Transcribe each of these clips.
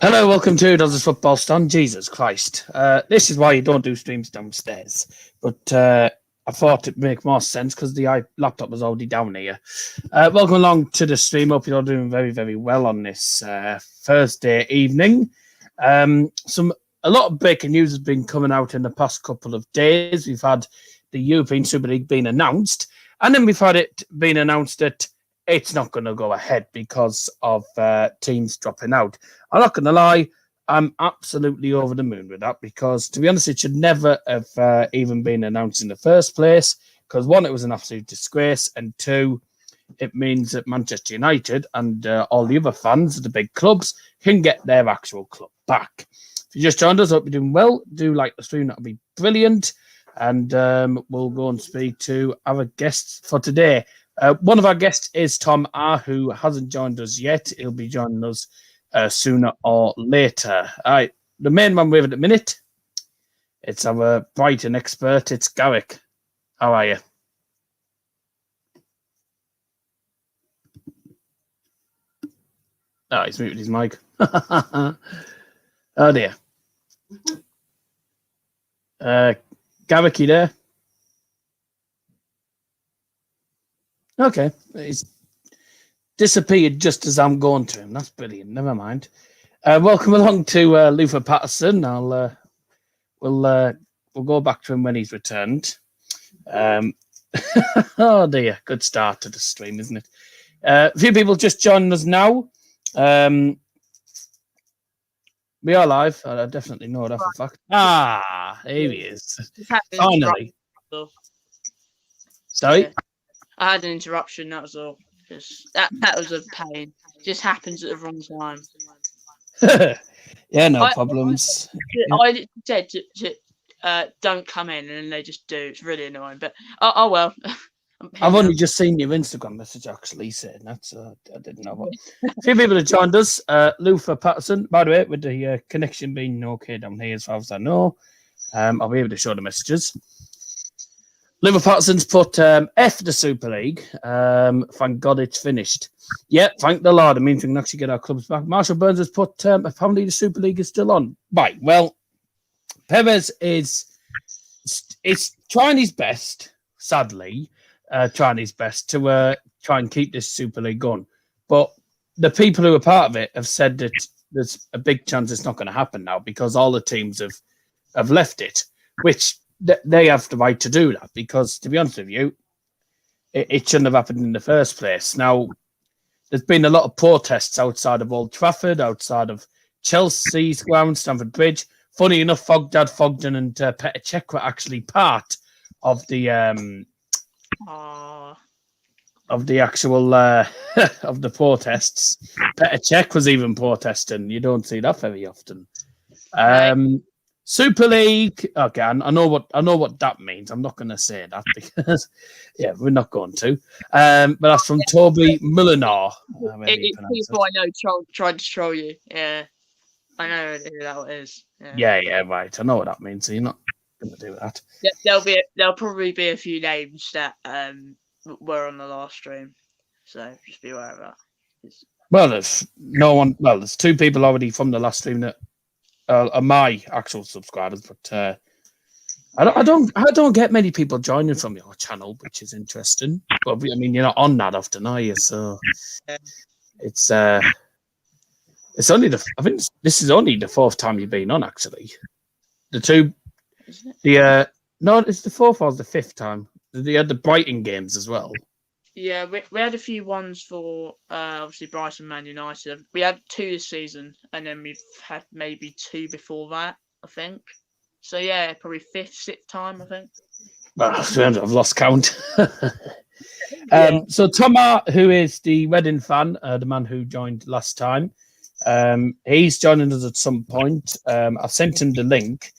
Hello, welcome to Does Football Stand? Jesus Christ. This is why you don't do streams downstairs. But I thought it'd make more sense because the laptop was already down here. Welcome along to the stream. Hope you're all doing very, very well on this Thursday evening. A lot of breaking news has been coming out in the past couple of days. We've had the European Super League being announced, and then we've had it being announced that it's not going to go ahead because of teams dropping out. I'm not going to lie, I'm absolutely over the moon with that because, to be honest, it should never have even been announced in the first place because, one, it was an absolute disgrace, and two, it means that Manchester United and all the other fans of the big clubs can get their actual club back. If you just joined us, hope you're doing well. Do like the stream, that'll be brilliant. And we'll go and speak to our guests for today. One of our guests is Tom R, who hasn't joined us yet. He'll be joining us sooner or later. All right, the main man we have at the minute, it's our Brighton expert. It's Garrick. How are you? Oh, he's muted his mic. Oh dear. Garrick, you there? Okay, he's disappeared just as I'm going to him. That's brilliant. Never mind. Welcome along to Luther Patterson. We'll go back to him when he's returned. Oh dear, good start to the stream, isn't it? A few people just joining us now. We are live. I definitely know that for a fact. Ah, here he is. Finally. Sorry? Yeah. I had an interruption, that was all. That was a pain. It just happens at the wrong time. Yeah, no problems. I said don't come in, and then they just do. It's really annoying. But oh well. I've only just seen your Instagram message actually saying that, so I didn't know. But a few people have joined us. Luther Patterson, by the way, with the connection being okay down here as far as I know. I'll be able to show the messages. Luther Patterson's put F the Super League. Thank God it's finished. Yeah, thank the Lord. It means we can actually get our clubs back. Marshall Burns has put apparently the Super League is still on. Right, well, Perez is trying his best, sadly, trying his best to try and keep this Super League going. But the people who are part of it have said that there's a big chance it's not going to happen now because all the teams have left it, which they have the right to do that because, to be honest with you, it shouldn't have happened in the first place. Now, there's been a lot of protests outside of Old Trafford, outside of Chelsea's ground, Stamford Bridge. Funny enough, Fogden and Petr Cech were actually part of the actual of the protests. Petr Cech was even protesting. You don't see that very often. Super League. Okay, I know what that means. I'm not going to say that because, yeah, we're not going to. But that's from Toby Mullinaar. People I know tried to troll you. Yeah, I know who that is. Yeah, right. I know what that means. So you're not going to do that. There'll probably be a few names that were on the last stream, so just be aware of that. Well, there's two people already from the last stream that are my actual subscribers, but I don't get many people joining from your channel, which is interesting. But I mean, you're not on that often, are you? So it's only I think this is only the fourth time you've been on. Actually, no, it's the fourth or the fifth time. They had the Brighton games as well. Yeah, we had a few ones for obviously Brighton, Man United. We had 2 this season, and then we've had maybe 2 before that, I think. So yeah, probably 5th, 6th time, I think. Well, I've lost count. So Tomar, who is the Reading fan, the man who joined last time, he's joining us at some point. I sent him the link,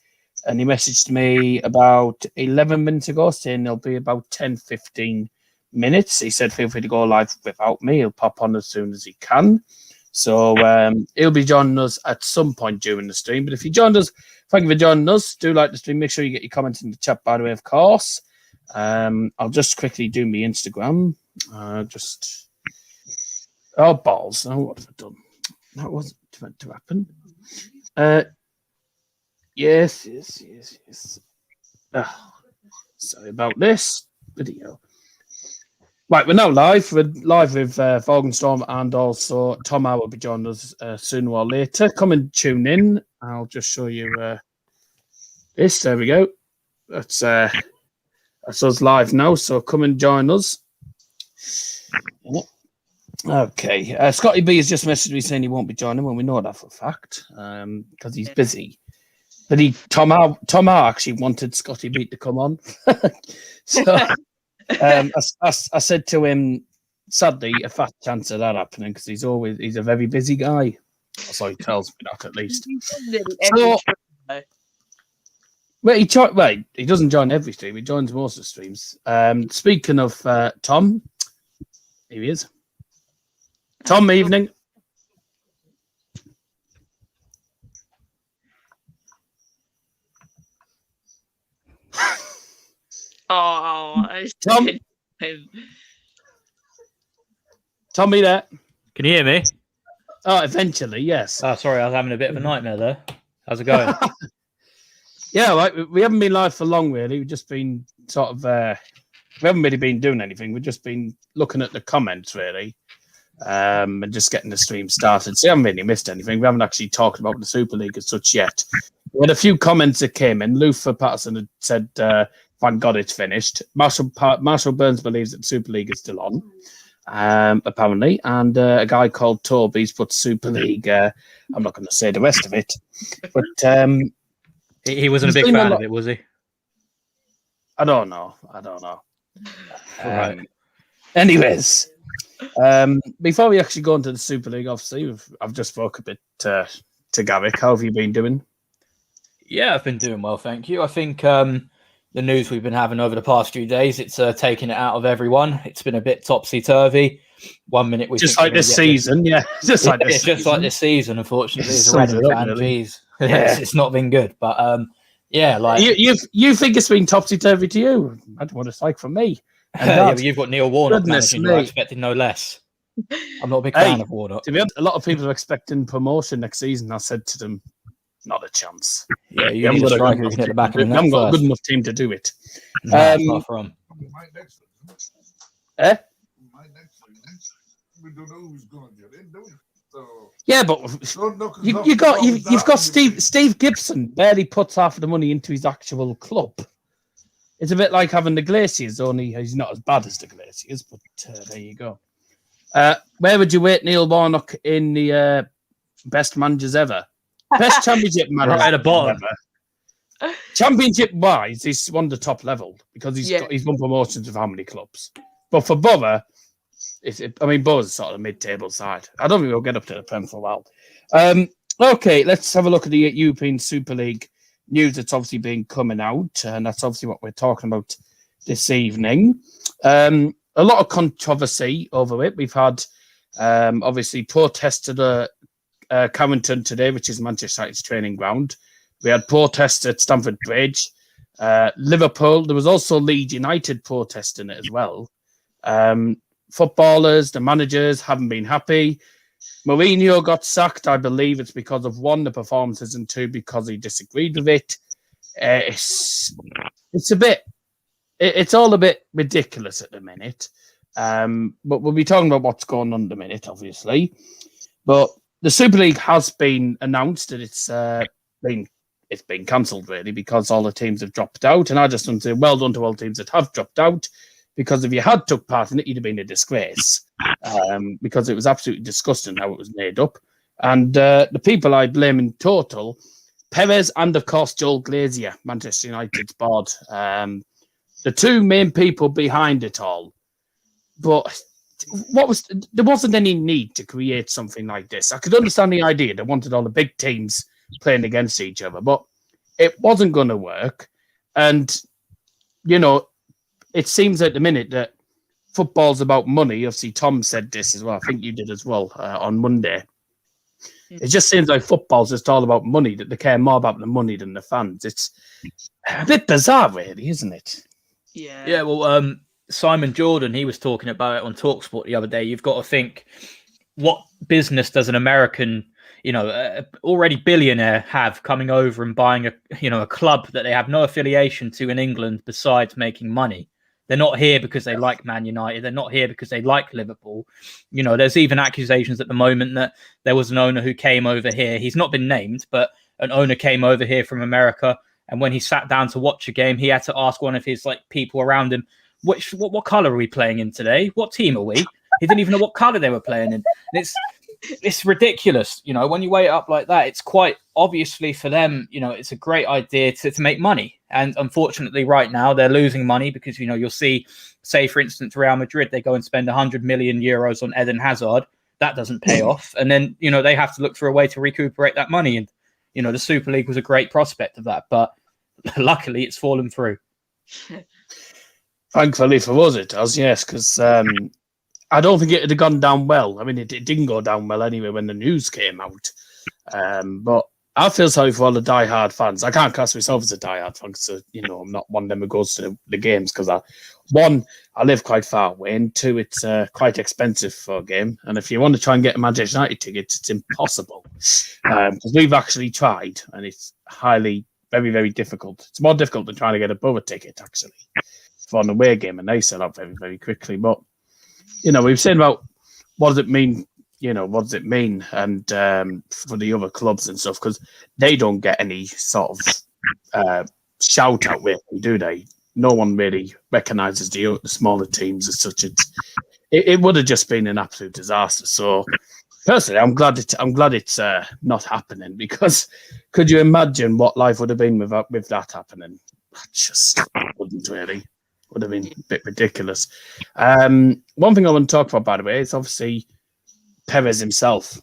and he messaged me about 11 minutes ago saying there'll be about 10-15 minutes. He said, feel free to go live without me. He'll pop on as soon as he can. So he'll be joining us at some point during the stream. But if you joined us, thank you for joining us. Do like the stream. Make sure you get your comments in the chat, by the way, of course. I'll just quickly do my Instagram. Oh, balls. Oh, what have I done? That wasn't meant to happen. Yes. Sorry about this video. Right, we're now live. We're live with Vaughan Storm, and also Tom Howe will be joining us sooner or later. Come and tune in. I'll just show you this. There we go. That's us live now. So come and join us. Okay. Scotty B has just messaged me saying he won't be joining when we know that for a fact because he's busy. But Tom Howe actually wanted Scotty B to come on. So I said to him, sadly, a fat chance of that happening because he's a very busy guy. So he tells me that at least. So, he doesn't join every stream. He joins most of the streams. Speaking of Tom, here he is. Tom, evening. Tom, Tommy there. Can you hear me? Oh, eventually, yes. Oh, sorry, I was having a bit of a nightmare there. How's it going? Yeah, right. We haven't been live for long, really. We've just been sort of, we haven't really been doing anything. We've just been looking at the comments, really, and just getting the stream started. So we haven't really missed anything. We haven't actually talked about the Super League as such yet. We had a few comments that came in. Luther Patterson had said, thank God it's finished. Marshall Burns believes that the Super League is still on, apparently. And a guy called Toby's put Super League. I'm not going to say the rest of it. But he wasn't a big fan of it, was he? I don't know. Right. Anyways, before we actually go into the Super League, obviously, I've just spoke a bit to Garrick. How have you been doing? Yeah, I've been doing well, thank you. I think the news we've been having over the past few days, it's taken it out of everyone. It's been a bit topsy-turvy. 1 minute we just like this season, just like this season, unfortunately, as a Reading fan. Jeez, it's not been good, but yeah, like you think it's been topsy-turvy to you? I don't know what it's like for me. Yeah, but you've got Neil Warnock managing. I expected no less. I'm not a big fan of Warnock. To be honest, a lot of people are expecting promotion next season. I said to them, not a chance. Yeah, you need a striker who can hit the back of the net. I haven't got a good enough team to do it. No, far from. We don't know who's going to get in, do we? So, yeah, but you've got Steve Gibson barely puts half of the money into his actual club. It's a bit like having the Glaciers, only he's not as bad as the Glaciers, but there you go. Where would you rate Neil Warnock in the best managers ever? Best championship manager right at the bottom. ever. Championship-wise, he's won the top level because he's won promotions with how many clubs? But for Borough, Borough's sort of a mid-table side. I don't think we'll get up to the Prem for a while. Okay, let's have a look at the European Super League news that's obviously been coming out, and that's obviously what we're talking about this evening. A lot of controversy over it. We've had, obviously, protests at Carrington today, which is Manchester United's training ground. We had protests at Stamford Bridge. Liverpool, there was also Leeds United protesting it as well. Footballers, the managers haven't been happy. Mourinho got sacked. I believe it's because of one, the performances, and two, because he disagreed with it. It's all a bit ridiculous at the minute. But we'll be talking about what's going on in a minute, obviously. But the Super League has been announced that it's been cancelled, really, because all the teams have dropped out. And I just want to say well done to all teams that have dropped out. Because if you had took part in it, you'd have been a disgrace. Because it was absolutely disgusting how it was made up. And the people I blame in total, Perez and, of course, Joel Glazier, Manchester United's board. The two main people behind it all. But there wasn't any need to create something like this. I could understand the idea. They wanted all the big teams playing against each other. But it wasn't going to work. And, it seems at the minute that football's about money. Obviously, Tom said this as well. I think you did as well on Monday. It just seems like football's just all about money, that they care more about the money than the fans. It's a bit bizarre, really, isn't it? Yeah. Yeah, well, Simon Jordan, he was talking about it on TalkSport the other day. You've got to think, what business does an American already billionaire have coming over and buying a club that they have no affiliation to in England besides making money. They're not here because they like Man United. They're not here because they like Liverpool. There's even accusations at the moment that there was an owner who came over here. He's not been named, but an owner came over here from America. And when he sat down to watch a game, he had to ask one of his people around him, what color are we playing in today? What team are we? He didn't even know what color they were playing in. And it's ridiculous. When you weigh it up like that, it's quite obviously for them, it's a great idea to make money. And unfortunately, right now, they're losing money because, you'll see, say, for instance, Real Madrid, they go and spend 100 million euros on Eden Hazard. That doesn't pay off. And then, they have to look for a way to recuperate that money. And, the Super League was a great prospect of that. But luckily, it's fallen through. Thankfully for us, it does, yes, because I don't think it would have gone down well. I mean, it didn't go down well anyway when the news came out. But I feel sorry for all the diehard fans. I can't class myself as a diehard fan because, I'm not one of them who goes to the games because, I live quite far away, and two, it's quite expensive for a game. And if you want to try and get a Manchester United tickets, it's impossible because we've actually tried, and it's very, very difficult. It's more difficult than trying to get a Borough ticket, actually, for an away game, and they sell out very, very quickly. But, we've seen about what does it mean, and for the other clubs and stuff, because they don't get any sort of shout out with them, do they? No one really recognises the smaller teams as such. It would have just been an absolute disaster. So personally, I'm glad it's not happening, because could you imagine what life would have been with that happening? Just wouldn't really. Would have been a bit ridiculous. One thing I want to talk about, by the way, is obviously Perez himself,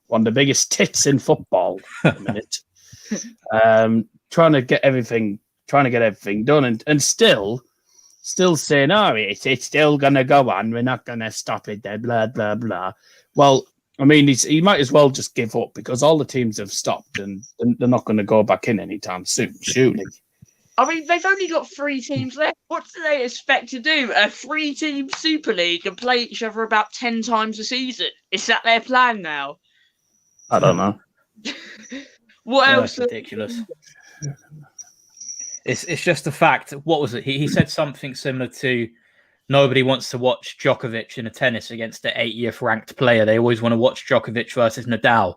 one of the biggest tits in football at the minute. Trying to get everything done, and still saying, it's still gonna go on. We're not gonna stop it. There, blah blah blah. Well, I mean, he might as well just give up, because all the teams have stopped, and they're not going to go back in anytime soon, surely. I mean, they've only got 3 teams left. What do they expect to do? A 3-team Super League and play each other about 10 times a season? Is that their plan now? I don't know. What else? That's ridiculous. It's just the fact. What was it? He said something similar to, nobody wants to watch Djokovic in a tennis against the 80th ranked player. They always want to watch Djokovic versus Nadal.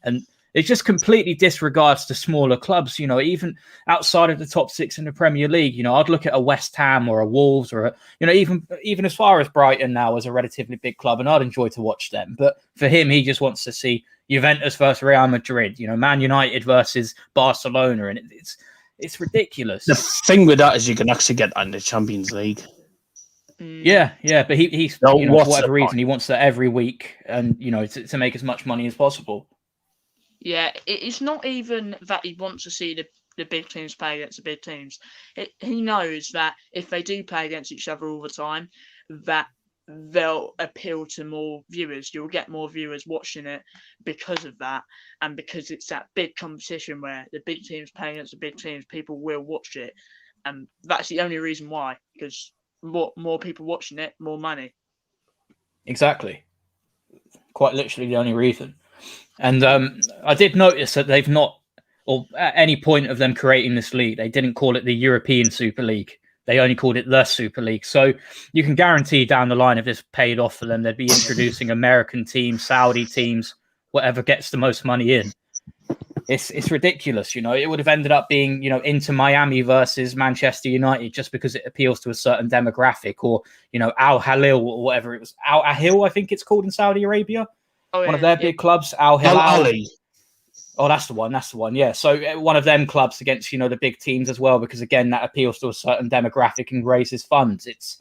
And it just completely disregards the smaller clubs, even outside of the top 6 in the Premier League. I'd look at a West Ham or a Wolves or, even as far as Brighton now as a relatively big club, and I'd enjoy to watch them. But for him, he just wants to see Juventus versus Real Madrid, Man United versus Barcelona. And it's ridiculous. The thing with that is you can actually get that in the Champions League. Yeah, but he's for whatever reason, he wants that every week, and, to make as much money as possible. Yeah, it's not even that he wants to see the big teams play against the big teams. He knows that if they do play against each other all the time, that they'll appeal to more viewers. You'll get more viewers watching it because of that, and because it's that big competition where the big teams play against the big teams, people will watch it, and that's the only reason why. Because more people watching it, more money. Exactly. Quite literally the only reason. And I did notice that they've not, or at any point of them creating this league, they didn't call it the European Super League. They only called it the Super League. So you can guarantee down the line, if this paid off for them, they'd be introducing American teams, Saudi teams, whatever gets the most money in. It's ridiculous, It would have ended up being, Inter Miami versus Manchester United just because it appeals to a certain demographic, or, Al Hilal or whatever it was. Al Ahil, I think it's called in Saudi Arabia. Oh, yeah, one of their big clubs, Al Hilal. Ali. Oh, that's the one. Yeah. So one of them clubs against, the big teams as well, because again, that appeals to a certain demographic and raises funds. It's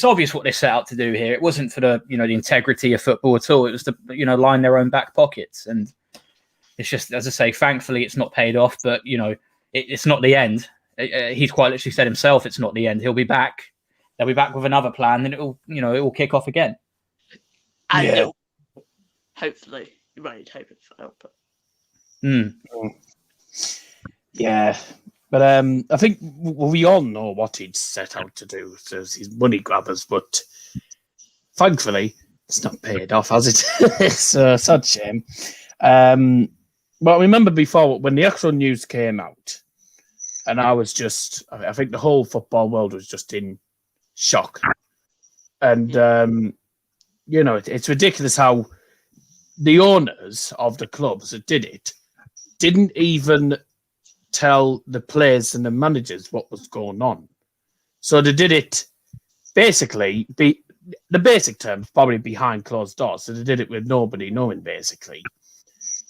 obvious what they set out to do here. It wasn't for the, the integrity of football at all. It was to, line their own back pockets. And it's just, as I say, thankfully it's not paid off, but, it's not the end. He's quite literally said himself, it's not the end. He'll be back. They'll be back with another plan, and it will kick off again. And Yeah. Hopefully. Right, hope it help. Yeah. But I think we all know what he'd set out to do. So he's money grabbers, but thankfully it's not paid off, has it? It's a sad shame. But I remember before when the actual news came out, and I think the whole football world was just in shock. And, it's ridiculous how the owners of the clubs that did it didn't even tell the players and the managers what was going on. So they did it basically, the basic terms, probably behind closed doors. So they did it with nobody knowing, basically,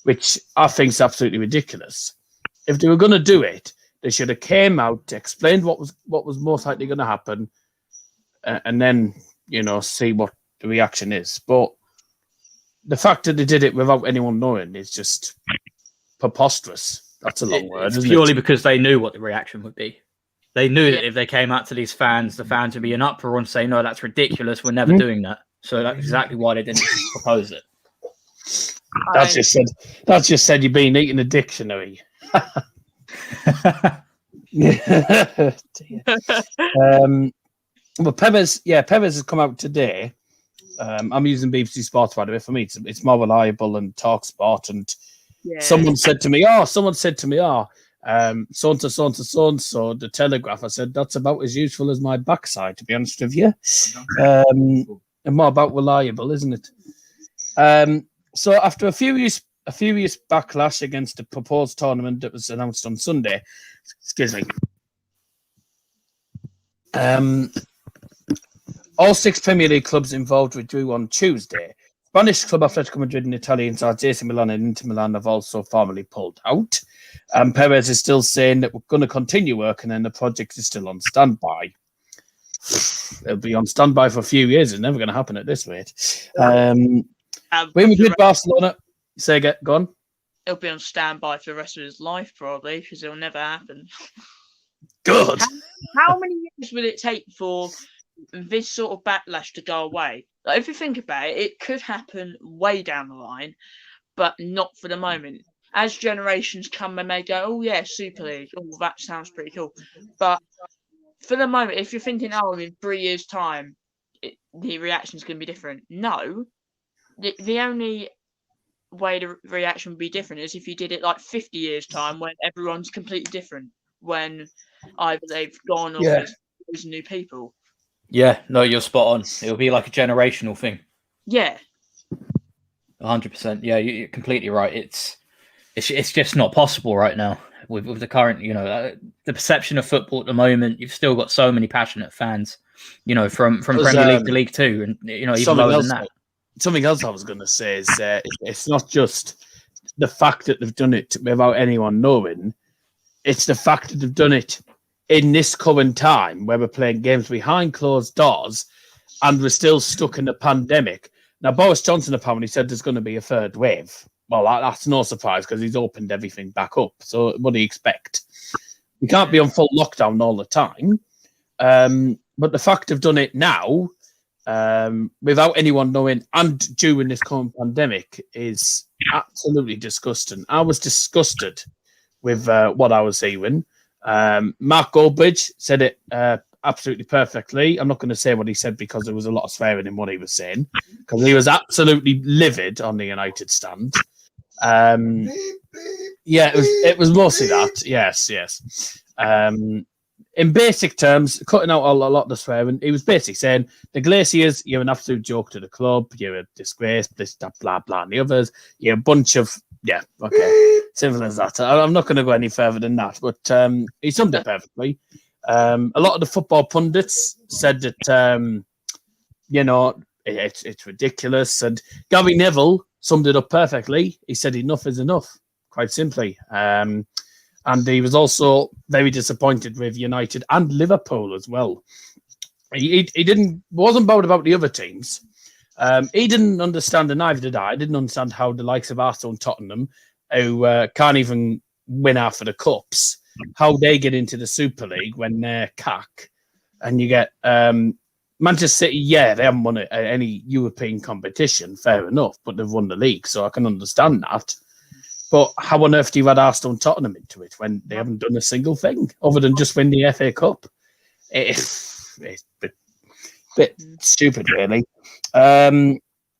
which I think is absolutely ridiculous. If they were going to do it, they should have came out, explained what was most likely going to happen, and then, see what the reaction is. But the fact that they did it without anyone knowing is just preposterous. That's a long word, It's isn't purely it? because they knew what the reaction would be. They knew that if they came out to these fans, the fans would be in uproar and say, no, that's ridiculous. We're never doing that. So that's exactly why they didn't propose it. That's just said you've been eating a dictionary. But Perez has come out today. I'm using BBC Sports, by the way. For me, it's more reliable than Talk Sport. And someone said to me, so the Telegraph. I said, that's about as useful as my backside, to be honest with you. And more about reliable, isn't it? So after a furious backlash against the proposed tournament that was announced on Sunday, excuse me, all 6 Premier League clubs involved withdrew on Tuesday. Spanish club Atletico Madrid and Italian sides AC Milan and Inter Milan have also formally pulled out. Perez is still saying that we're going to continue working and the project is still on standby. It'll be on standby for a few years. It's never going to happen at this rate. Real Madrid, Barcelona. Go on. He'll be on standby for the rest of his life, probably, because it'll never happen. Good. How many years will it take for this sort of backlash to go away? Like, if you think about it, it could happen way down the line, but not for the moment. As generations come, they may go, oh, yeah, Super League. Oh, that sounds pretty cool. But for the moment, if you're thinking, in 3 years' time, the reaction's going to be different. No. The only way the reaction would be different is if you did it like 50 years' time when everyone's completely different, when either they've gone or there's new people. Yeah, no, you're spot on. It'll be like a generational thing. Yeah. 100%. Yeah, you're completely right. It's just not possible right now with the current, the perception of football at the moment. You've still got so many passionate fans, from Premier League to League Two, and even lower than that. Something else I was going to say is it's not just the fact that they've done it without anyone knowing. It's the fact that they've done it in this current time where we're playing games behind closed doors and we're still stuck in the pandemic. Now, Boris Johnson apparently said there's going to be a third wave. Well, that's no surprise because he's opened everything back up. So what do you expect? We can't be on full lockdown all the time. But the fact they've done it now, without anyone knowing and during this current pandemic is absolutely disgusting. I was disgusted with what I was hearing. Mark Goldbridge said it absolutely perfectly. I'm not going to say what he said because there was a lot of swearing in what he was saying because he was absolutely livid on the United stand. It was mostly that. Yes. In basic terms, cutting out a lot of the swearing, he was basically saying, the Glaciers, you're an absolute joke to the club, you're a disgrace, this, that, blah, blah, and the others, you're a bunch of, simple as that. I'm not going to go any further than that, but he summed it perfectly. A lot of the football pundits said that, it's ridiculous, and Gary Neville summed it up perfectly. He said enough is enough, quite simply. And he was also very disappointed with United and Liverpool as well. He wasn't bothered about the other teams. He didn't understand, and neither did I didn't understand how the likes of Arsenal and Tottenham, who can't even win half of the cups, how they get into the Super League when they're CAC. And you get Manchester City, they haven't won any European competition, fair enough, but they've won the league, so I can understand that. But how on earth do you add Arsenal and Tottenham into it when they haven't done a single thing other than just win the FA Cup? It's a bit stupid, really.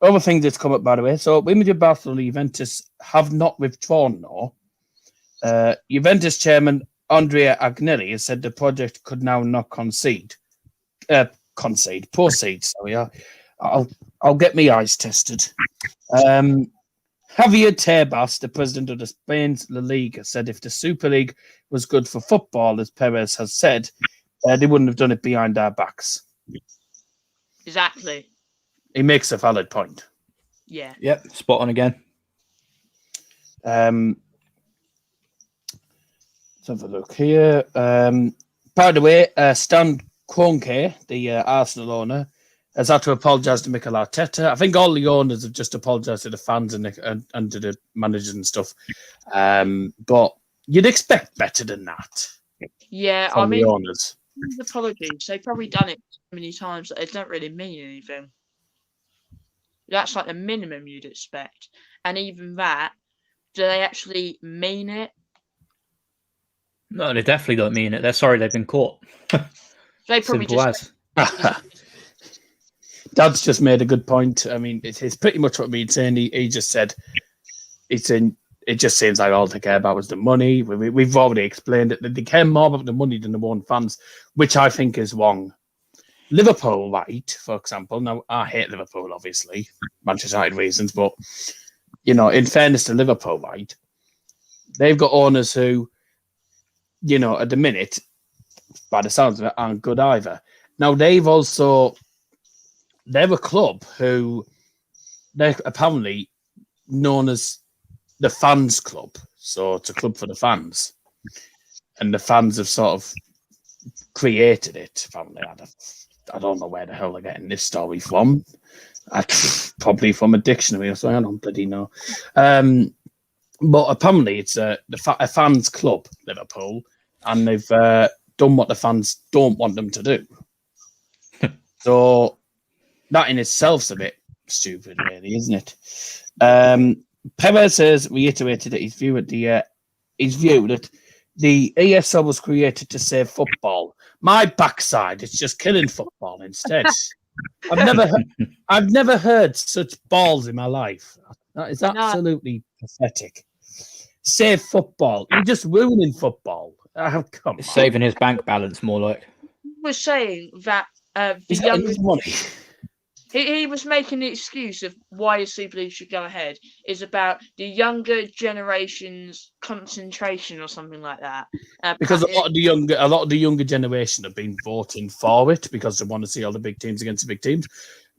other thing that's come up, by the way. So, Women of Barcelona, Juventus have not withdrawn now. Juventus chairman Andrea Agnelli has said the project could now not proceed. Sorry, I'll get my eyes tested. Javier Tebas, the president of the Spain's La Liga, said if the Super League was good for football, as Perez has said, they wouldn't have done it behind our backs. Exactly. He makes a valid point. Yeah. Yep, spot on again. Let's have a look here. By the way, Stan Kroenke, the Arsenal owner, has had to apologise to Mikel Arteta. I think all the owners have just apologised to the fans and to the managers and stuff. But you'd expect better than that. Yeah, From I mean, the owners. apologies. They've probably done it so many times that it don't really mean anything. That's like the minimum you'd expect. And even that, do they actually mean it? No, they definitely don't mean it. They're sorry they've been caught. They probably Simple just as. Dad's just made a good point. I mean, it's pretty much what we'd saying. He just said it just seems like all they care about was the money. We've already explained it. They care more about the money than the one fans, which I think is wrong. Liverpool, right, for example. Now, I hate Liverpool, obviously, Manchester United reasons, but, in fairness to Liverpool, right, they've got owners who, at the minute, by the sounds of it, aren't good either. Now, they're a club who they're apparently known as the fans club. So it's a club for the fans. And the fans have sort of created it, apparently. I don't know where the hell they're getting this story from. Probably from a dictionary or something. I don't bloody know. But apparently it's a fans club, Liverpool, and they've done what the fans don't want them to do. So that in itself's a bit stupid, really, isn't it? Perez has reiterated that his view that the ESL was created to save football. My backside, it's just killing football instead. I've never heard such balls in my life. That is absolutely pathetic. Save football. You're just ruining football. Come on. Saving his bank balance, more like. was saying that the He's got enough money. he was making the excuse of why the Super League should go ahead is about the younger generation's concentration or something like that. Because a lot of the younger generation have been voting for it because they want to see all the big teams against the big teams,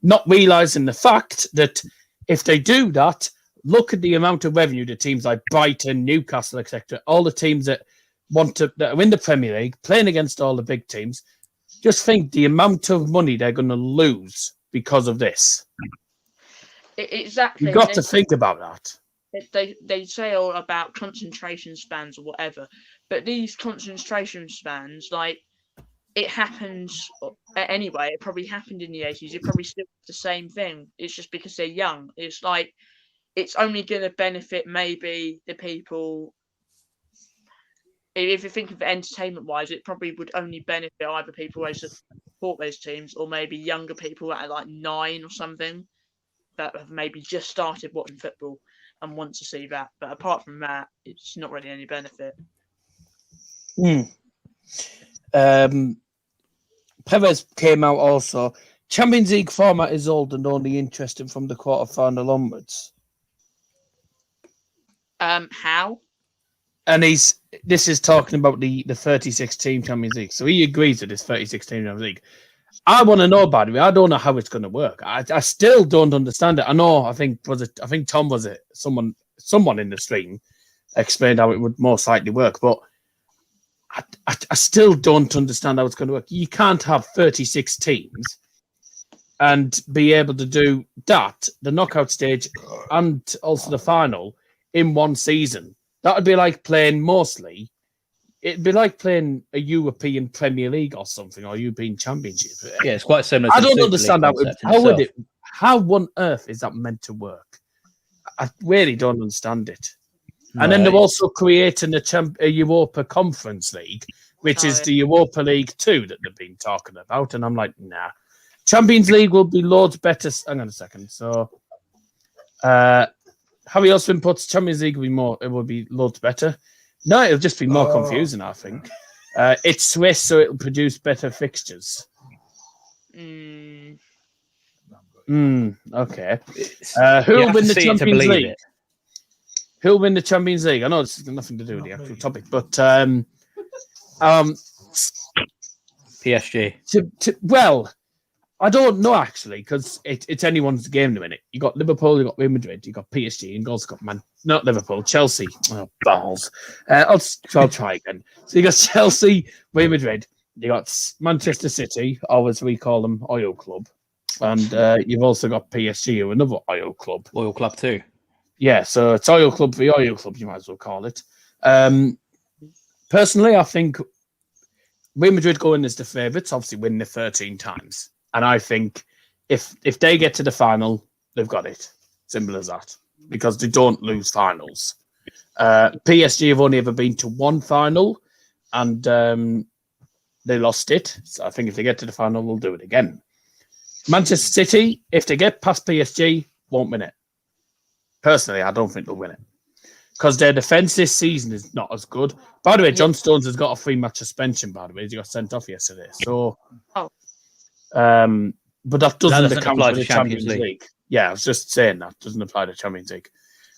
not realizing the fact that if they do that, look at the amount of revenue the teams like Brighton, Newcastle, etc., all the teams that are in the Premier League playing against all the big teams. Just think the amount of money they're going to lose because of this. Exactly. You've got to think about that. They say all about concentration spans or whatever, but these concentration spans, like, it happens anyway. It probably happened in the 80s. It probably still the same thing. It's just because they're young. It's like it's only going to benefit maybe the people. If you think of it entertainment-wise, it probably would only benefit either people who support those teams or maybe younger people that are like 9 or something that have maybe just started watching football and want to see that. But apart from that, it's not really any benefit. Perez came out also. Champions League format is old and only interesting from the quarter-final onwards. How? And this is talking about the 36-team Champions League. So he agrees with this 36-team Champions League. I want to know, by the way, I don't know how it's going to work. I still don't understand it. I know, I think Tom was it. Someone in the stream explained how it would most likely work, but I still don't understand how it's going to work. You can't have 36 teams and be able to do that, the knockout stage and also the final in one season. That would be like playing it'd be like playing a European Premier League or something, or European Championship. Yeah, it's quite similar. I don't understand how on earth is that meant to work? I really don't understand it. No. And then they're also creating a Europa Conference League, which is the Europa League 2 that they've been talking about. And I'm like, nah. Champions League will be loads better. Hang on a second. So Harry Osborne puts Champions League would be loads better. No, it'll just be more confusing, I think. It's Swiss, so it'll produce better fixtures. Mm, Okay. You Who'll have win to the see it to Champions believe League? it. Who'll win the Champions League? I know it's got nothing to do with the actual topic, but PSG. well, I don't know actually because it's anyone's game in a minute. You got Liverpool, you got Real Madrid, you got PSG, and also got not Liverpool, Chelsea. Oh, balls! I'll try again. So you got Chelsea, Real Madrid, you got Manchester City, or as we call them, Oil Club, and you've also got PSG, who are another Oil Club. Oil Club too. Yeah, so it's Oil Club v Oil Club, you might as well call it. Personally, I think Real Madrid go in as the favourites, obviously win the 13 times. And I think if they get to the final, they've got it. Simple as that. Because they don't lose finals. PSG have only ever been to one final, and they lost it. So I think if they get to the final, they'll do it again. Manchester City, if they get past PSG, won't win it. Personally, I don't think they'll win it. Because their defence this season is not as good. By the way, John Stones has got a 3-match suspension, by the way. He got sent off yesterday. So, but that doesn't account apply for to the Champions Champions League. League. Yeah, I was just saying that. Doesn't apply to Champions League.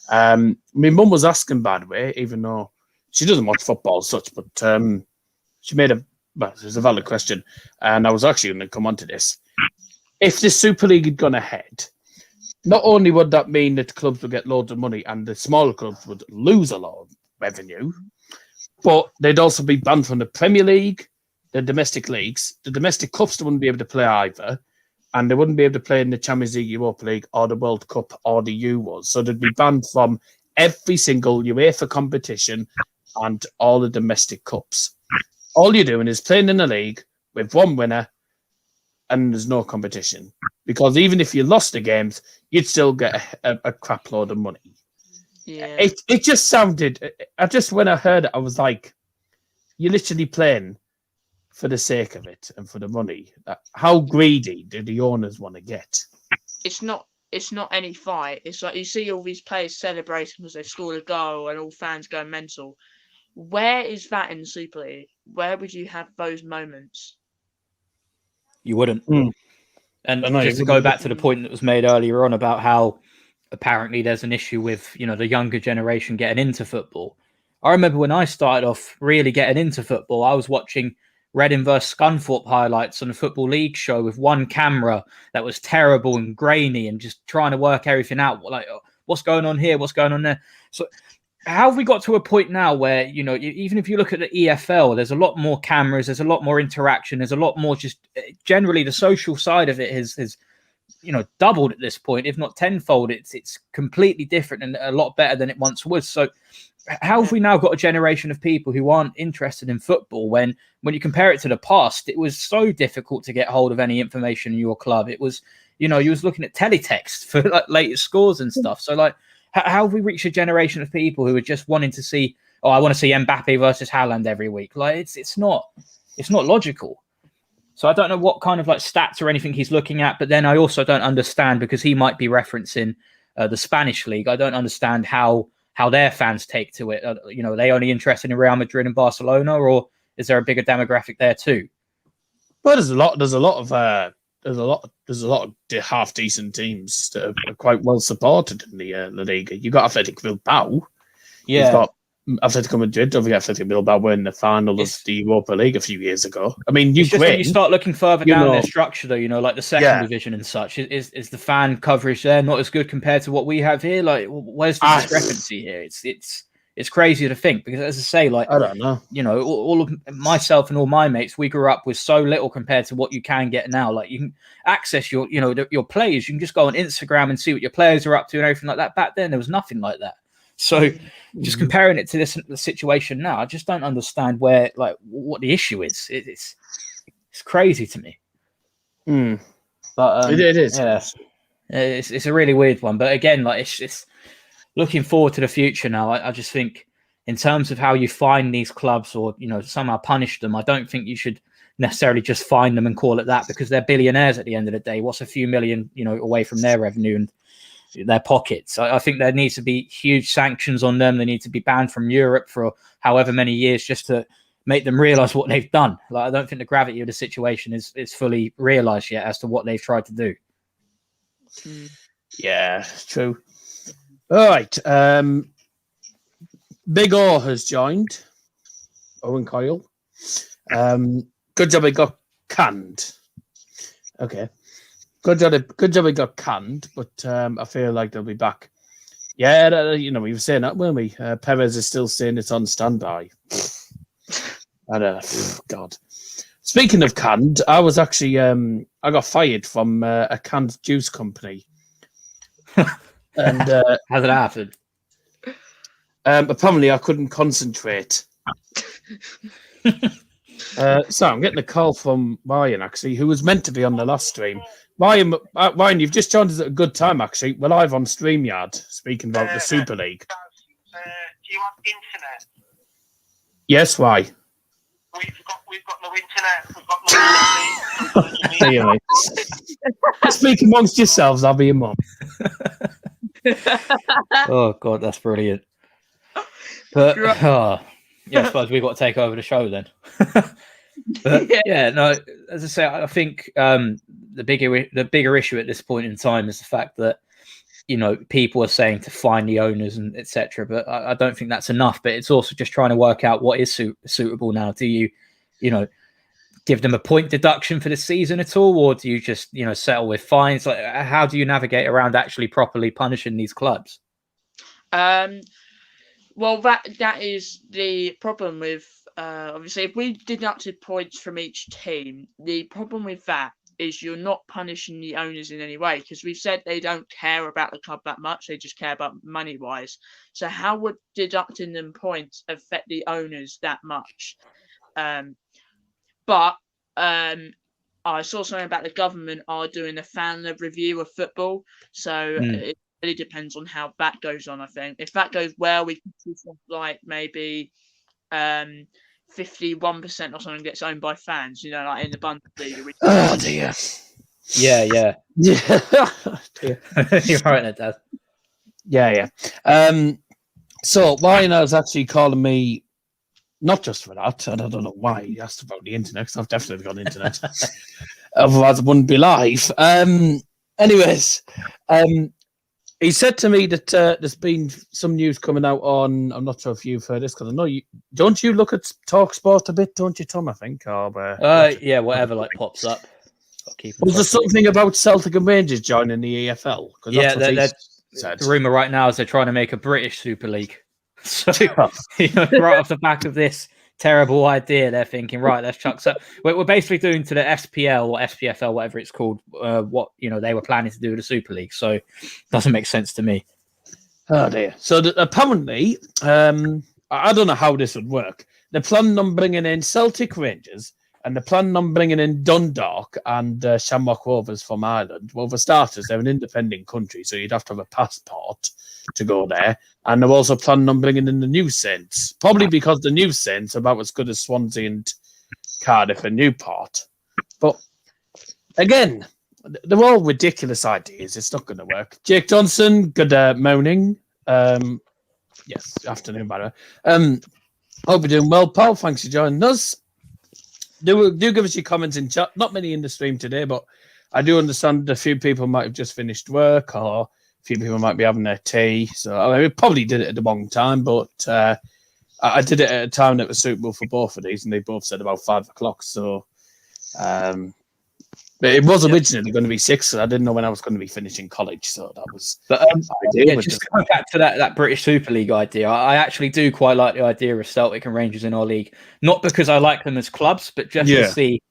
My mum was asking, by the way, even though she doesn't watch football as such, but she made it was a valid question. And I was actually going to come on to this. If the Super League had gone ahead, not only would that mean that clubs would get loads of money and the smaller clubs would lose a lot of revenue, but they'd also be banned from the Premier League, the domestic leagues. The domestic cups they wouldn't be able to play either, and they wouldn't be able to play in the Champions League, Europa League, or the World Cup, or the Euros. So they'd be banned from every single UEFA competition and all the domestic cups. All you're doing is playing in a league with one winner, and there's no competition. Because even if you lost the games, you'd still get a crap load of money. yeah. It just sounded... when I heard it, I was like, you're literally playing for the sake of it and for the money. How greedy do the owners want to get? It's not any fight. It's like you see all these players celebrating because they scored a goal and all fans going mental. Where is that in the Super League? Where would you have those moments? You wouldn't. And I know, just to go back to the point that was made earlier on about how apparently there's an issue with, the younger generation getting into football. I remember when I started off really getting into football, I was watching Reading versus Scunthorpe highlights on a Football League show with one camera that was terrible and grainy and just trying to work everything out. Like, what's going on here? What's going on there? So how have we got to a point now where, even if you look at the EFL, there's a lot more cameras, there's a lot more interaction, there's a lot more just generally the social side of it has doubled at this point, if not tenfold. It's completely different and a lot better than it once was. So how have we now got a generation of people who aren't interested in football when you compare it to the past, it was so difficult to get hold of any information in your club. It was, you was looking at teletext for like latest scores and stuff. So like, how have we reached a generation of people who are just wanting to see, I want to see Mbappe versus Haaland every week? Like it's not logical. So I don't know what kind of like stats or anything he's looking at, but then I also don't understand, because he might be referencing the Spanish league. I don't understand how their fans take to it. Are they only interested in Real Madrid and Barcelona, or is there a bigger demographic there too? Well, there's a lot of half decent teams that are quite well supported in the La Liga. You got Athletic Bilbao. Yeah. You've got Atletico Madrid. Don't forget Athletic Bilbao won the final of the Europa League a few years ago. I mean, it's just when you start looking further down their structure, though, like the second division and such, is the fan coverage there not as good compared to what we have here? Like, where's the discrepancy here? It's crazy to think, because, as I say, like, I don't know. All of myself and all my mates, we grew up with so little compared to what you can get now. Like, you can access your players. You can just go on Instagram and see what your players are up to and everything like that. Back then, there was nothing like that. So just comparing it to the situation now, I just don't understand what the issue is. It's crazy to me. But it is. Yeah, it's a really weird one. But again, like it's looking forward to the future now. I just think in terms of how you find these clubs or somehow punish them, I don't think you should necessarily just find them and call it that, because they're billionaires at the end of the day. What's a few million away from their revenue? And their pockets. I think there needs to be huge sanctions on them. They need to be banned from Europe for however many years, just to make them realise what they've done. Like, I don't think the gravity of the situation is fully realised yet as to what they've tried to do. Yeah, true. All right. Big O has joined. Owen Coyle. Good job he got canned. Okay. Good job he got canned, but I feel like they'll be back. Yeah, we were saying that, weren't we? Perez is still saying it's on standby. God. Speaking of canned, I was actually I got fired from a canned juice company. And How's it happened? apparently I couldn't concentrate. So I'm getting a call from Ryan, actually, who was meant to be on the last stream. Ryan, you've just joined us at a good time, actually. We're live on StreamYard, speaking about the Super League. Do you have internet? Yes, why? We've got no internet. We've got no Anyway, speak amongst yourselves. I'll be your mum. Oh God, that's brilliant. But I suppose we've got to take over the show then. But no, as I say, I think the bigger issue at this point in time is the fact that people are saying to fine the owners and etc. But I don't think that's enough. But it's also just trying to work out what is suitable now. Do you give them a point deduction for the season at all, or do you just settle with fines? Like, how do you navigate around actually properly punishing these clubs? Well, that is the problem with obviously if we deducted points from each team. The problem with that is you're not punishing the owners in any way, because we've said they don't care about the club that much. They just care about money wise. So how would deducting them points affect the owners that much? But I saw something about the government are doing a fan-led review of football. So it really depends on how that goes on, I think. If that goes well, we can see something like maybe 51% or something gets owned by fans, like in the Bundesliga. Oh, dear. Yeah. Yeah. You're right there, Dad. Yeah. So Ryan is actually calling me, not just for that, and I don't know why he asked about the internet, because I've definitely got internet. Otherwise, I wouldn't be live. Anyways, he said to me that there's been some news coming out on, I'm not sure if you've heard this, because I know don't you look at Talk Sport a bit, don't you, Tom, I think? Or, yeah, whatever pops up. Was there something about Celtic and Rangers joining the EFL? Yeah, the rumour right now is they're trying to make a British Super League. So, right off the back of this terrible idea, they're thinking, right, let's chuck. So we're basically doing to the SPL or SPFL, whatever it's called, what they were planning to do with the Super League. So it doesn't make sense to me. Oh dear. So apparently, I don't know how this would work. They're planning on bringing in Celtic, Rangers, and they're planning on bringing in Dundalk and Shamrock Rovers from Ireland. Well, for starters, they're an independent country, so you'd have to have a passport to go there. And they're also planning on bringing in the New Saints, probably because the New Saints are about as good as Swansea and Cardiff and Newport. But again, they're all ridiculous ideas. It's not going to work. Jake Johnson, good morning. Yes, afternoon, by the way. Hope you're doing well, Paul. Thanks for joining us. Do give us your comments in chat. Not many in the stream today, but I do understand a few people might have just finished work, or a few people might be having their tea. So I probably did it at the wrong time, but I did it at a time that was suitable for both of these, and they both said about 5 o'clock. So but it was originally going to be 6, so I didn't know when I was going to be finishing college. So that was. But just going back to that British Super League idea, I actually do quite like the idea of Celtic and Rangers in our league. Not because I like them as clubs, but just to see,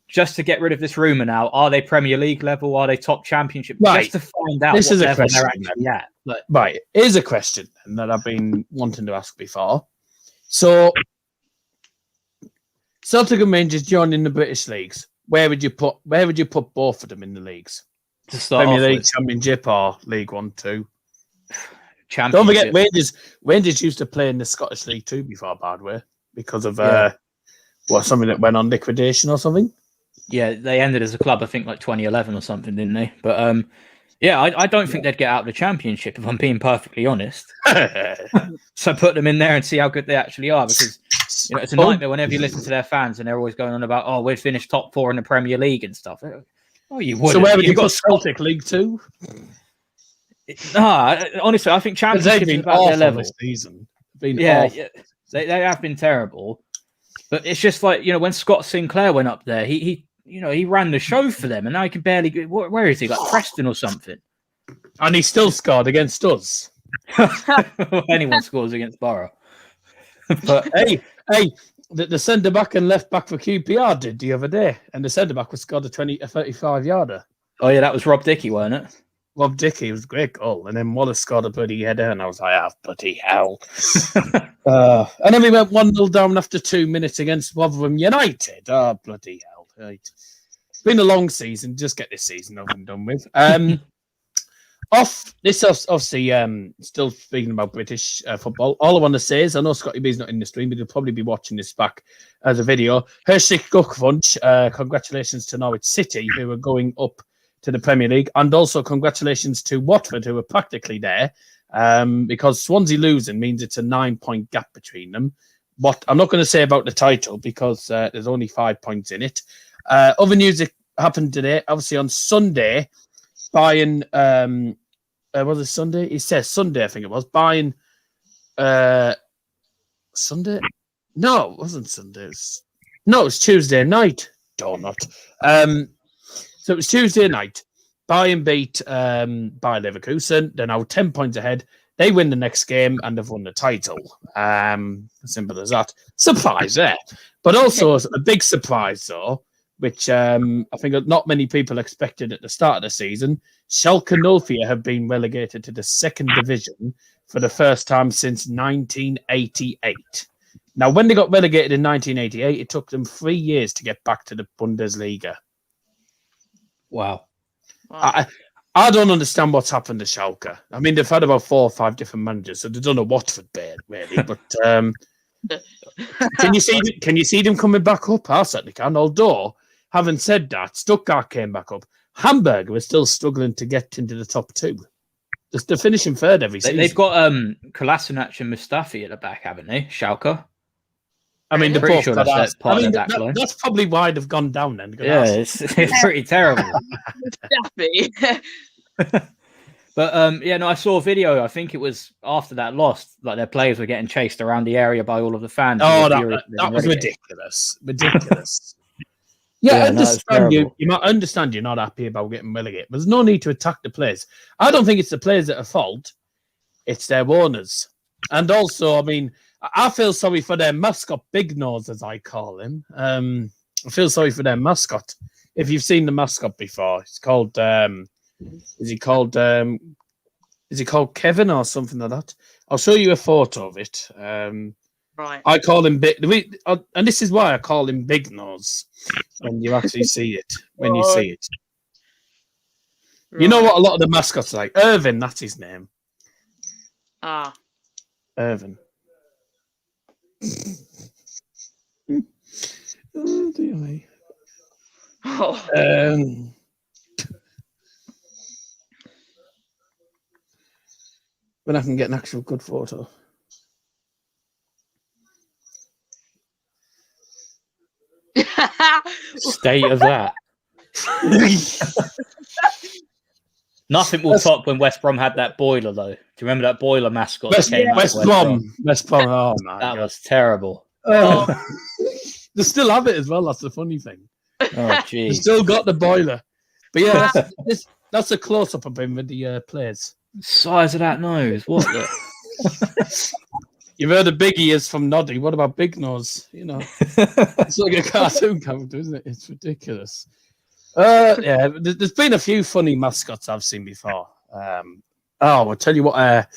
just to get rid of this rumour now. Are they Premier League level? Are they top Championship? Right. Just to find out this what is a level question, they're actually at. But, right. Here's a question that I've been wanting to ask before. So, Celtic and Rangers joining the British leagues. Where would you put both of them in the leagues? To start Premier off League, with, Championship, or League 1, 2? Championship. Don't forget, Rangers used to play in the Scottish League 2 before Badway because of something that went on liquidation or something. Yeah, they ended as a club, I think, like 2011 or something, didn't they? But Yeah, I don't think they'd get out of the Championship if I'm being perfectly honest. So put them in there and see how good they actually are, because it's a nightmare whenever you listen to their fans and they're always going on about, oh, we'd finish top 4 in the Premier League and stuff. Oh, you wouldn't. So where would you got put Celtic League 2? Nah, honestly, I think Championship is about their level. This season. Yeah, they have been terrible. But it's just like, when Scott Sinclair went up there, he ran the show for them, and now he can barely get. Where is he? Like Preston or something? And he still scored against us. Anyone scores against Borough. But hey, the centre back and left back for QPR did the other day, and the centre back was scored a 35 yarder. Oh yeah, that was Rob Dickey, wasn't it? Rob Dickey was a great goal, and then Wallace scored a bloody header, and I was like, bloody hell. And then we went 1-0 down after 2 minutes against Rotherham United. Oh, bloody hell. Right. It's been a long season. Just get this season over and done with. Obviously, still speaking about British football. All I want to say is, I know Scotty B's not in the stream, but he'll probably be watching this back as a video. Herzlich Glückwunsch. Congratulations to Norwich City, who are going up to the Premier League, and also congratulations to Watford, who are practically there, because Swansea losing means it's a 9-point gap between them. What I'm not going to say about the title, because there's only 5 points in it. Other news that happened today, obviously on Sunday, Bayern, was it Sunday? It says Sunday, I think it was. Bayern, Sunday? No, it wasn't Sunday. It was Tuesday night. Donut. So it was Tuesday night. Bayern beat Bayer Leverkusen. They're now 10 points ahead. They win the next game and they've won the title. Simple as that. Surprise there. But also a big surprise, though, which I think not many people expected at the start of the season. Schalke 04 have been relegated to the second division for the first time since 1988. Now, when they got relegated in 1988, it took them 3 years to get back to the Bundesliga. Wow. I don't understand what's happened to Schalke. I mean, they've had about 4 or 5 different managers, so they've done a Watford bit, really. But can you see them coming back up? I certainly can. Although, having said that, Stuttgart came back up. Hamburg was still struggling to get into the top 2. They're finishing third every season. They've got Kolasinac and Mustafi at the back, haven't they? Schalke. I mean, they're pretty both sure that's part of that line. That's probably why they've gone down then. Yeah, it's pretty terrible. But I saw a video. I think it was after that loss, like their players were getting chased around the area by all of the fans. Oh, that was ridiculous. Ridiculous. I understand you. You might understand you're not happy about getting relegated. There's no need to attack the players. I don't think it's the players that are at fault. It's their owners. And also, I mean, I feel sorry for their mascot, Big Nose, as I call him. I feel sorry for their mascot. If you've seen the mascot before, it's called. Is he called Kevin or something like that? I'll show you a photo of it. Right. I call him Big, and this is why I call him Big Nose. When you actually see it, Right. You know what a lot of the mascots are like. Irvin, that's his name. Ah. Irvin. Oh, dear me. When I can get an actual good photo. State of that. Nothing will top when West Brom had that boiler, though. Do you remember that boiler mascot? West Brom. Oh, my That God. was terrible. Oh. They still have it as well. That's the funny thing. Oh, geez. They still got the boiler. But yeah, that's a close-up of him with the players. Size of that nose. What the? You've heard of Big Ears from Noddy. What about Big Nose? It's like a cartoon character, isn't it? It's ridiculous. There's been a few funny mascots I've seen before. I'll tell you what.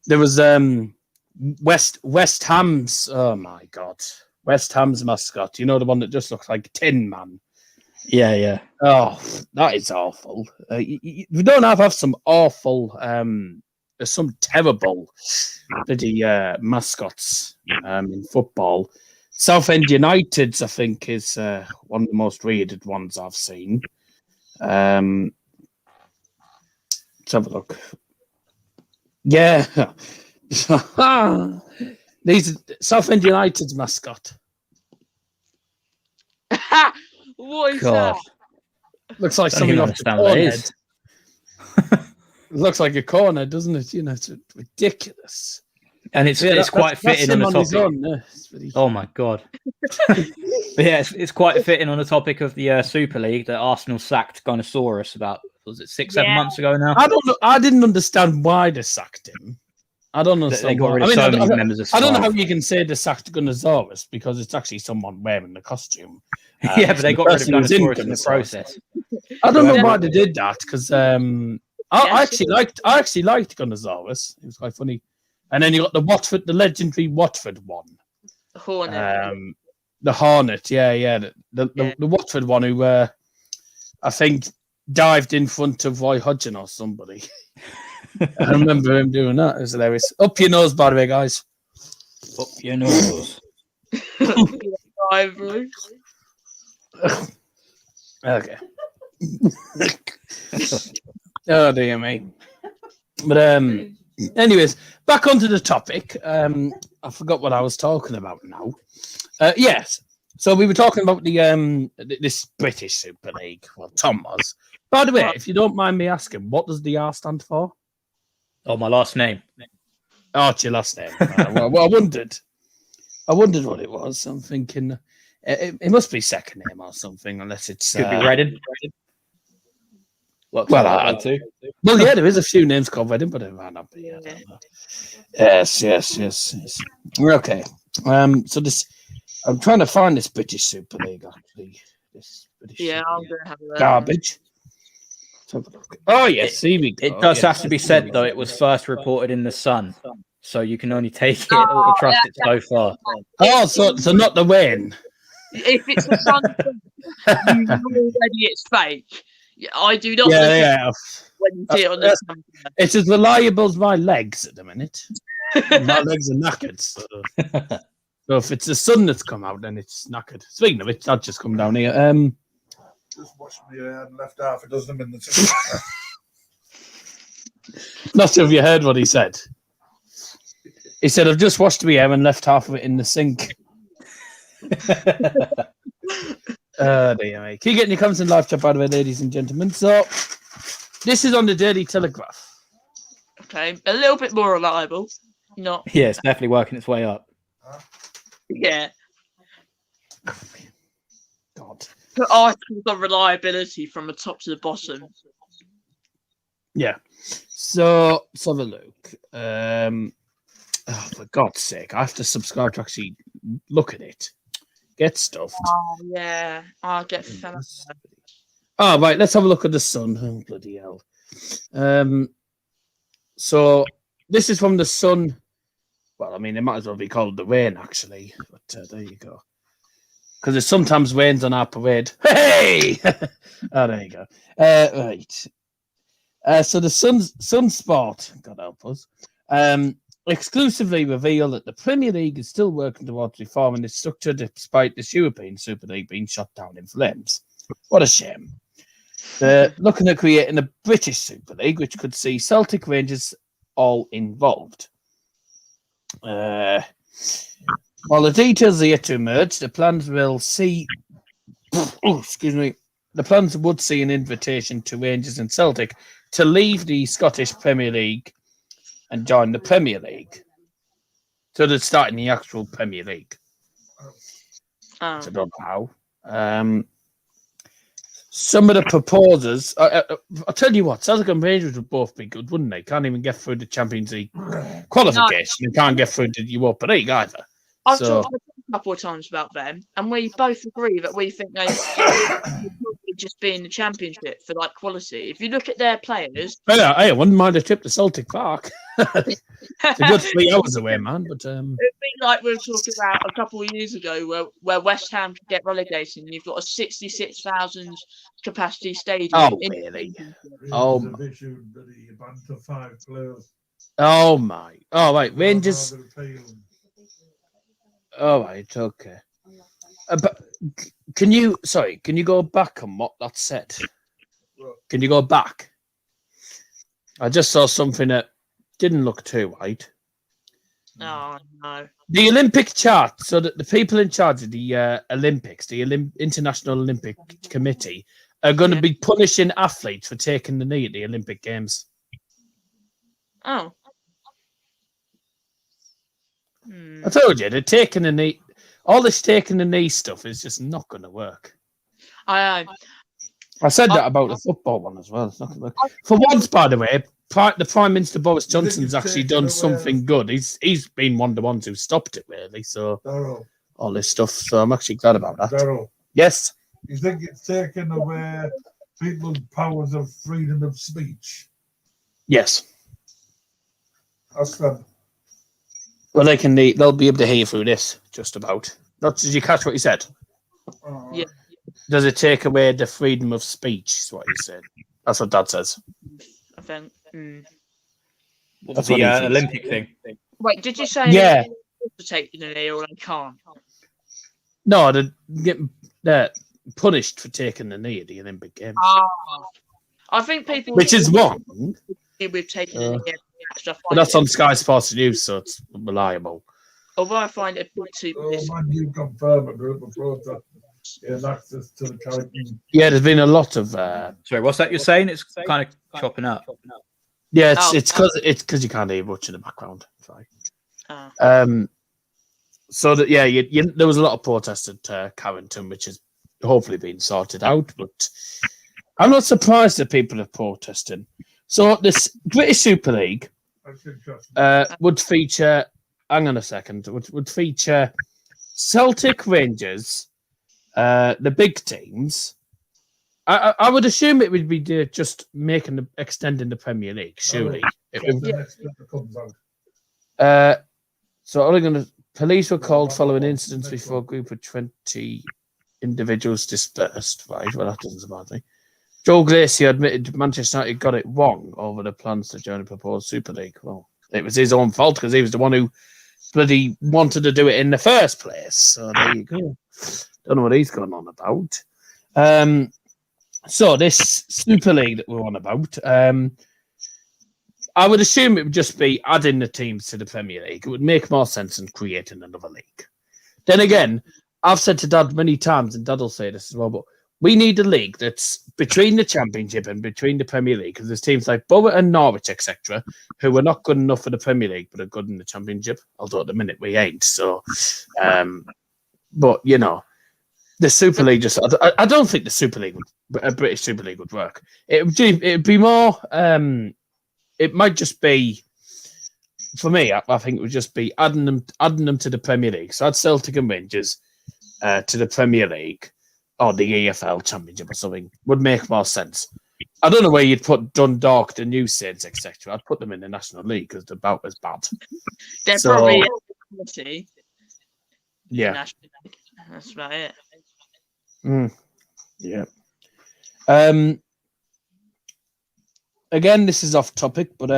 There was West Ham's. Oh my God, West Ham's mascot. You know, the one that just looks like Tin Man. Yeah. Oh, that is awful. We don't have some awful. There's some terrible bloody mascots in football. Southend United's, I think, is one of the most rated ones I've seen. Let's have a look. Yeah. These are Southend United's mascot. What is God, Looks like don't even something off the understand what that corner. is. It looks like a corner, doesn't it? You know, it's ridiculous. And it's Yeah, quite that's fitting on him the his topic. own, yeah. It's really- Oh my god! But yeah, it's quite fitting on the topic of the Super League that Arsenal sacked Gunnosaurus about, was it 6-7 Yeah. months ago now? I don't know. I didn't understand why they sacked him. I don't They understand got why. rid I of mean, so I many don't- members of I don't know staff. how you can say they sacked Gunnosaurus because it's actually someone wearing the costume. Yeah, but they the got rid of person who's in Gunnosaurus in the Gunnosaurus. process. I don't know Yeah. why they did that because I actually liked Gunnosaurus. It was quite funny. And then you got the legendary Watford one. Hornet. The Hornet, yeah. The Watford one who I think dived in front of Roy Hodgson or somebody. I remember him doing that. It was hilarious. Up your nose, by the way, guys. Up your nose. Ivory. Okay. Oh dear me. But anyways, back onto the topic. I forgot what I was talking about now. Yes. So we were talking about the this British Super League. Well, Tom was. By the way, if you don't mind me asking, what does the R stand for? Oh, my last name. Oh, it's your last name. Well, I wondered. I wondered what it was. I'm thinking it must be second name or something, unless it's Could be Reddin. Well, yeah, there is a few names called Redding, but it might not be. I don't know. Yes. Okay. So this, I'm trying to find this British Super League actually. This British Yeah, Super I'm League. gonna have a look. Garbage. Let's have a look. Oh yes, here we go. It does Yes. have to be said, though, it was first reported in the Sun. So you can only take it or trust it so far. Oh, so not the win. If it's the sun, you know already it's fake. I do not look at Yeah. when you see it on the sun. It's as reliable as my legs at the minute. My legs are knackered. So if it's the sun that's come out, then it's knackered. Speaking of it, I'll just come down here. Just washed my hair and left half a dozen them in the sink. Not sure if you heard what he said. He said, I've just washed my hair and left half of it in the sink. Dear me. Keep getting your comments in live chat, by the way, ladies and gentlemen. So, this is on the Daily Telegraph. Okay, a little bit more reliable. Not, Yeah, it's definitely working its way up. yeah. God. But articles on reliability from the top to the bottom. Yeah. So, let's have a look. For God's sake, I have to subscribe to actually look at it. Get stuff. Oh, yeah. I'll get fed up. Oh, right. Let's have a look at the Sun. Oh, bloody hell. So, this is from the Sun. Well, I mean, it might as well be called the Rain, actually. But there you go. Because it sometimes rains on our parade. Hey! Oh, there you go. Right. So the Sun Sport, God help us, exclusively reveal that the Premier League is still working towards reforming its structure despite this European Super League being shut down in flames. What a shame. They're looking at creating a British Super League, which could see Celtic, Rangers all involved. While the details are yet to emerge, the plans will see... The plans would see an invitation to Rangers and Celtic to leave the Scottish Premier League and join the Premier League. So they're starting the actual Premier League. I don't know how. Some of the proposers, I'll tell you what, Celtic and Rangers would both be good, wouldn't they? Can't even get through the Champions League qualification. They can't get through the Europa League either. I've talked a couple of times about them, and we both agree that we think they should probably just be in the Championship for like quality. If you look at their players, I wouldn't mind a trip to Celtic Park. It's a good 3 hours away, man. But it'd be like we were talking about a couple of years ago, where West Ham could get relegated, and you've got a 66,000 capacity stadium. Oh, really? Oh, oh my! Oh, right, Rangers. All right, okay. But can you go back on what that said? Can you go back? I just saw something that didn't look too right. Oh no. The Olympic chart, so that the people in charge of the Olympics, the International Olympic Committee, are going to be punishing athletes for taking the knee at the Olympic Games. Oh. I told you, they're taking the knee. All this taking the knee stuff is just not going to work. I I said that about the football one as well. It's not going to work. For once, by the way, the Prime Minister Boris Johnson's actually done something good. He's been one of the ones who stopped it, really. So Darryl, all this stuff. So I'm actually glad about that. Darryl, Yes. you think it's taken away people's powers of freedom of speech? Yes. Ask them. Well, they'll be able to hear through this, just about. Did you catch what he said? Yeah. Does it take away the freedom of speech? Is what he said. That's what Dad says. I think. That's The what he thinks. Olympic thing. Wait, did you say Yeah. to take the knee or they can't? No, they're punished for taking the knee at the Olympic Games, I think people which is wrong. with taking the knee extra. But that's on Sky Sports News, so it's reliable. Although I find it a bit too. Man, you confirm a group of protesters in access to the Caribbean. Yeah, there's been a lot of. Sorry, what's that you're saying? It's kind of chopping up. Yeah, it's because you can't hear much in the background. Sorry. Oh. So that there was a lot of protest at Carrington, which has hopefully been sorted out. But I'm not surprised that people are protesting. So this British Super League would feature. Hang on a second. Would feature Celtic, Rangers, the big teams. I would assume it would be just extending the Premier League. Surely. So police were called following incidents before a group of 20 individuals dispersed. Right, well that doesn't surprise me. Joe Glacier admitted Manchester United got it wrong over the plans to join the proposed Super League. Well, it was his own fault because he was the one who bloody wanted to do it in the first place. So there you go. Don't know what he's going on about. So this Super League that we're on about, I would assume it would just be adding the teams to the Premier League. It would make more sense than creating another league. Then again, I've said to Dad many times, and Dad will say this as well, but we need a league that's between the Championship and between the Premier League, because there's teams like Borough and Norwich, etc., who are not good enough for the Premier League, but are good in the Championship, although at the minute we ain't. So, but, you know, the Super League I don't think the Super League, a British Super League would work. It would be more, it might just be, for me, I think it would just be adding them to the Premier League. So add Celtic and Rangers to the Premier League or the EFL Championship or something would make more sense. I don't know where you'd put Dundalk, the New Saints, etc. I'd put them in the National League because they're about as bad. They're probably yeah. That's about it. Yeah. Again, this is off topic, but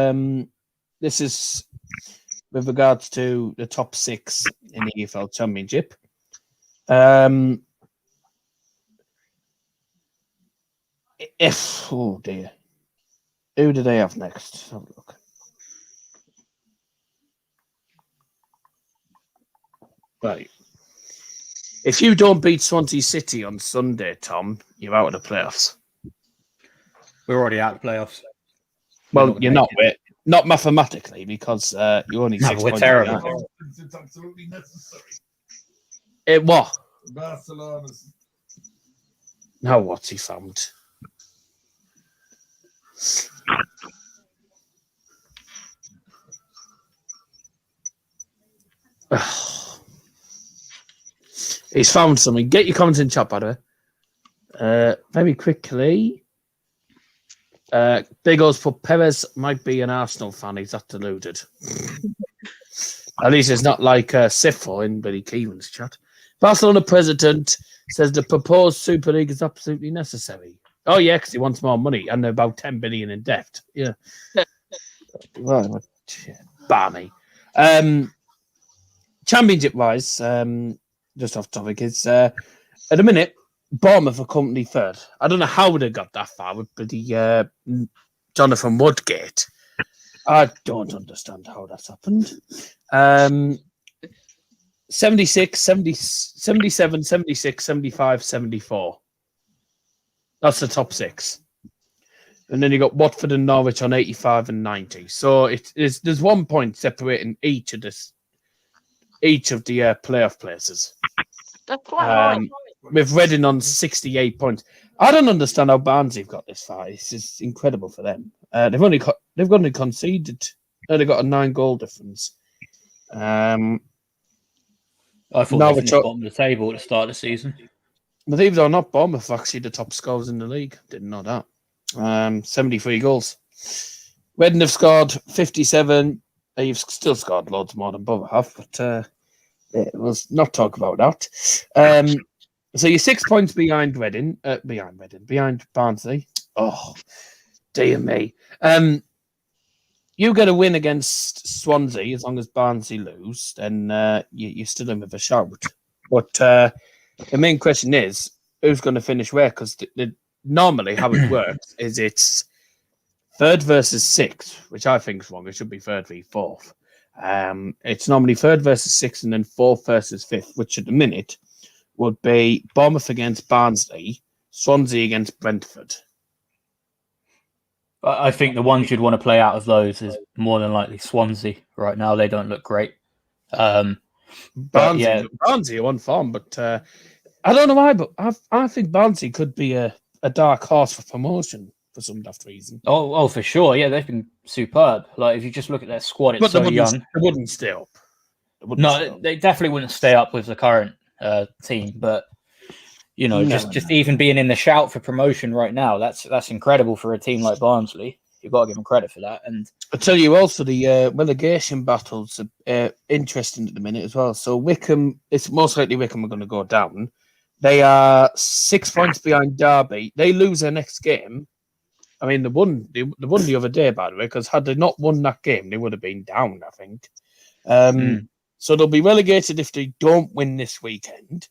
this is with regards to the top 6 in the EFL Championship. Oh dear, who do they have next? Have a look. Right. If you don't beat Swansea City on Sunday, Tom, you're out of the playoffs. We're already out of the playoffs. Well, you're not, not mathematically, because you're only 6 we're points terrible. behind. It's absolutely necessary. It what? Barcelona's. Now what's he found? He's found something. Get your comments in chat, by the way. Very quickly. Big O's put Perez might be an Arsenal fan. He's that deluded. At least it's not like Sifo in Billy Keevan's chat. Barcelona president says the proposed Super League is absolutely necessary. Oh, yeah, because he wants more money and they're about 10 billion in debt. Yeah. Well, Barney. Championship-wise, just off topic, is at the minute, Bournemouth are currently third. I don't know how they got that far with the Jonathan Woodgate. I don't understand how that's happened. 76, 70, 77, 76, 75, 74. That's the top 6. And then you got Watford and Norwich on 85 and 90. So there's 1 point separating each of the playoff places. That's quite high. With Reading on 68 points. I don't understand how Barnsley have got this far. It's just incredible for them. They've only conceded. They've got a 9-goal difference. I thought they finished bottom of the table at the start of the season. Believe it or not, Bournemouth are actually the top scorers in the league. Didn't know that. 73 goals. Reading have scored 57. You've still scored loads more than Borough have, but let's not talk about that. So you're 6 points behind behind Barnsley. Oh, dear me. You get a win against Swansea as long as Barnsley lose, then you're still in with a shout. But the main question is, who's going to finish where? Because normally how it works is it's 3rd versus 6th, which I think is wrong. It should be 3rd v 4th. It's normally 3rd versus 6th and then 4th versus 5th, which at the minute would be Bournemouth against Barnsley, Swansea against Brentford. I think the ones you'd want to play out of those is more than likely Swansea. Right now, they don't look great. Barnsley are on form, but I don't know why, but I think Barnsley could be a dark horse for promotion for some daft reason. Oh, for sure. Yeah, they've been superb. Like, if you just look at their squad, it's so young. They wouldn't stay up. They definitely wouldn't stay up with the current team, but just even being in the shout for promotion right now, that's incredible for a team like Barnsley. You've got to give them credit for that. And I tell you also, the relegation battles are interesting at the minute as well. So Wickham, it's most likely Wickham are going to go down. They are 6 points behind Derby. They lose their next game. I mean, they won the other day, by the way, because had they not won that game, they would have been down, I think. So they'll be relegated if they don't win this weekend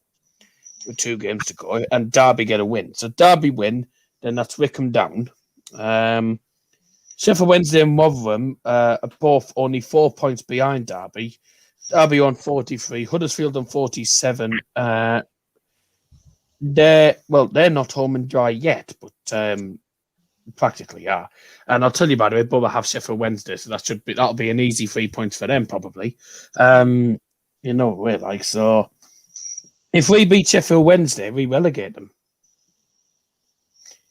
with 2 games to go, and Derby get a win. So Derby win, then that's Wickham down. Sheffield Wednesday and Rotherham are both only 4 points behind Derby. Derby on 43, Huddersfield on 47. They're not home and dry yet, but practically are. And I'll tell you, by the way, Borough have Sheffield Wednesday, so that'll be an easy 3 points for them probably. We're like, so if we beat Sheffield Wednesday, we relegate them.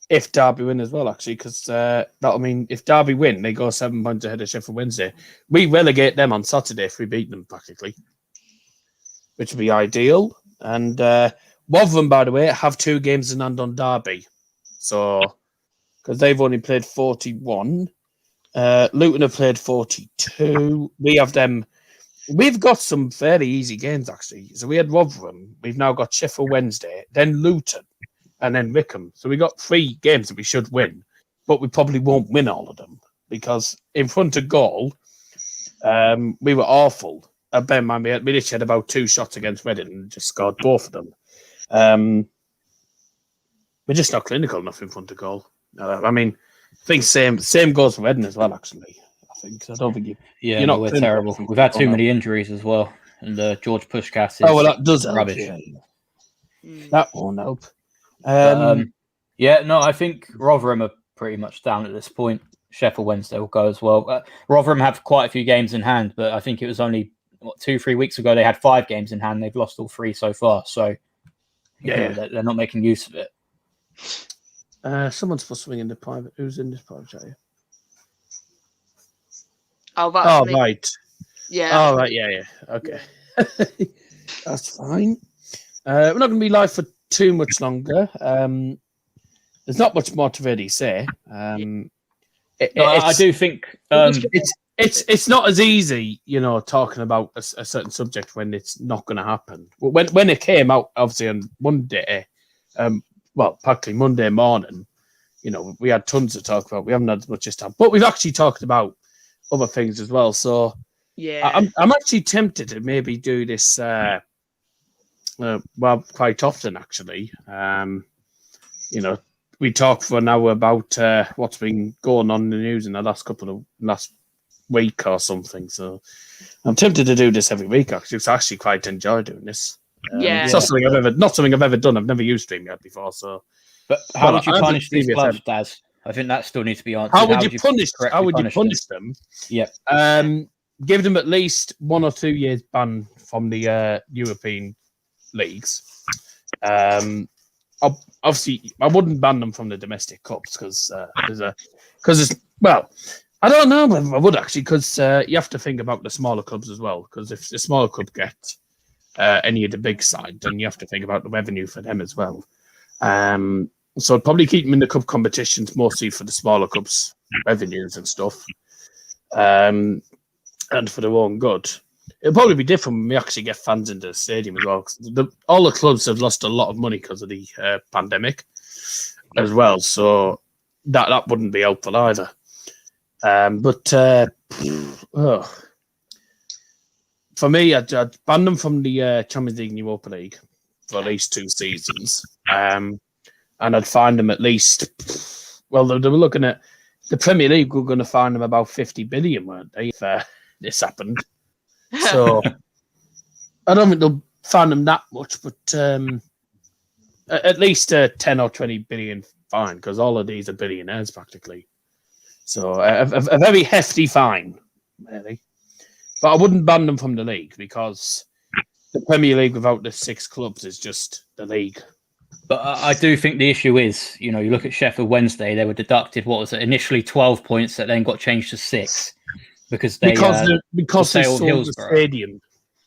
If Derby win as well, actually, because that'll mean if Derby win, they go 7 points ahead of Sheffield Wednesday. We relegate them on Saturday if we beat them, practically, which would be ideal. And Rotherham, by the way, have 2 games in hand on Derby. So, because they've only played 41. Luton have played 42. We have them. We've got some fairly easy games, actually. So we had Rotherham. We've now got Sheffield Wednesday, then Luton, and then Wickham. So we got 3 games that we should win, but we probably won't win all of them because in front of goal, we were awful. Bear in mind, we literally had about 2 shots against Reading and just scored both of them. We're just not clinical enough in front of goal. I mean, I think same goes for Reading as well, actually. I think. I don't think you're not we're terrible. We've had too many injuries as well. And George Pushkas is that does rubbish. Help, yeah. That won't help. I think Rotherham are pretty much down at this point. Sheffield Wednesday will go as well. Rotherham have quite a few games in hand, but I think it was only 2-3 weeks ago they had 5 games in hand. They've lost all 3 so far, so they're not making use of it. Someone's supposed to swing in the private. Who's in this private chat? Oh, that's me. Right. Yeah. Oh, right. Yeah. Okay. That's fine. We're not going to be live for too much longer. There's not much more to really say. I do think it's not as easy, talking about a certain subject when it's not going to happen. When it came out, obviously on Monday, practically Monday morning, we had tons to talk about. We haven't had as much this time, but we've actually talked about other things as well. So yeah, I'm actually tempted to maybe do this. Quite often actually. We talk for an hour about what's been going on in the news in the last week or something. So I'm tempted to do this every week. Actually, because I actually quite enjoy doing this. Yeah. It's not something I've ever done. I've never used StreamYard before. So, But how Well, would you I haven't punish these seen it, clubs, Daz? I think that still needs to be answered. how would you punish? correctly How would you them? punish them? Yep. Give them at least 1 or 2 years ban from the European leagues. Obviously, I wouldn't ban them from the domestic cups because I don't know whether I would actually because you have to think about the smaller clubs as well. Because if the smaller club get any of the big side, then you have to think about the revenue for them as well. So I'd probably keep them in the cup competitions mostly for the smaller clubs' revenues and stuff, and for their own good. It'll probably be different when we actually get fans into the stadium as well. 'Cause all the clubs have lost a lot of money because of the pandemic as well, so that wouldn't be helpful either. For me, I'd ban them from the Champions League and Europa League for at least 2 seasons. And I'd fine them at least. Well, they were looking at the Premier League. We're going to fine them about 50 billion, weren't they? If this happened, so I don't think they'll fine them that much, but at least a 10 or 20 billion fine because all of these are billionaires practically. So a very hefty fine, really. But I wouldn't ban them from the league because the Premier League without the 6 clubs is just the league. But I do think the issue is, you look at Sheffield Wednesday, they were deducted, what was it, initially 12 points that then got changed to 6 because they sold the stadium.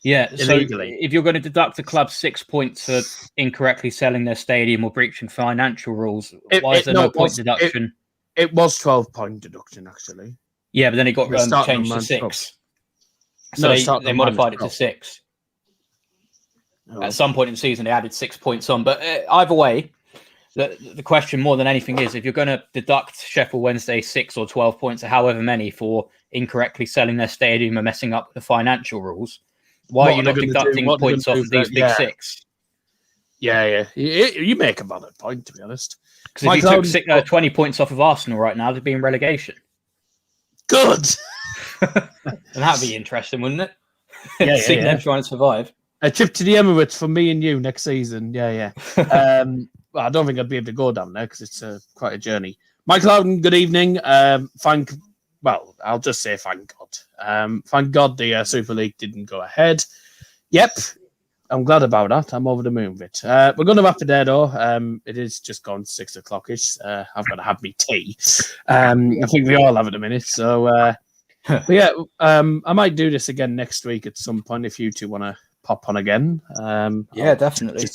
Yeah, illegally. So if you're going to deduct a club 6 points for incorrectly selling their stadium or breaching financial rules, why is there no point deduction? It was 12-point deduction, actually. Yeah, but then it got changed to 6. So they modified it to 6. At some point in the season, they added 6 points on. But either way, the question more than anything is, if you're going to deduct Sheffield Wednesday 6 or 12 points or however many for incorrectly selling their stadium and messing up the financial rules, why are you not deducting points off of these big 6? Yeah. You make a valid point, to be honest. Because if you took 20 points off of Arsenal right now, they'd be in relegation. Good. And that'd be interesting, wouldn't it? Yeah, Seeing them trying to survive. A trip to the Emirates for me and you next season. Yeah. Well, I don't think I'd be able to go down there because it's quite a journey. Michael Howden, good evening. I'll just say thank God. Thank God the Super League didn't go ahead. Yep, I'm glad about that. I'm over the moon with it. We're going to wrap it there, though. It is just gone 6 o'clock-ish. I've got to have me tea. I think we all have at a minute. So, but yeah, I might do this again next week at some point if you two want to pop on again. Yeah, definitely.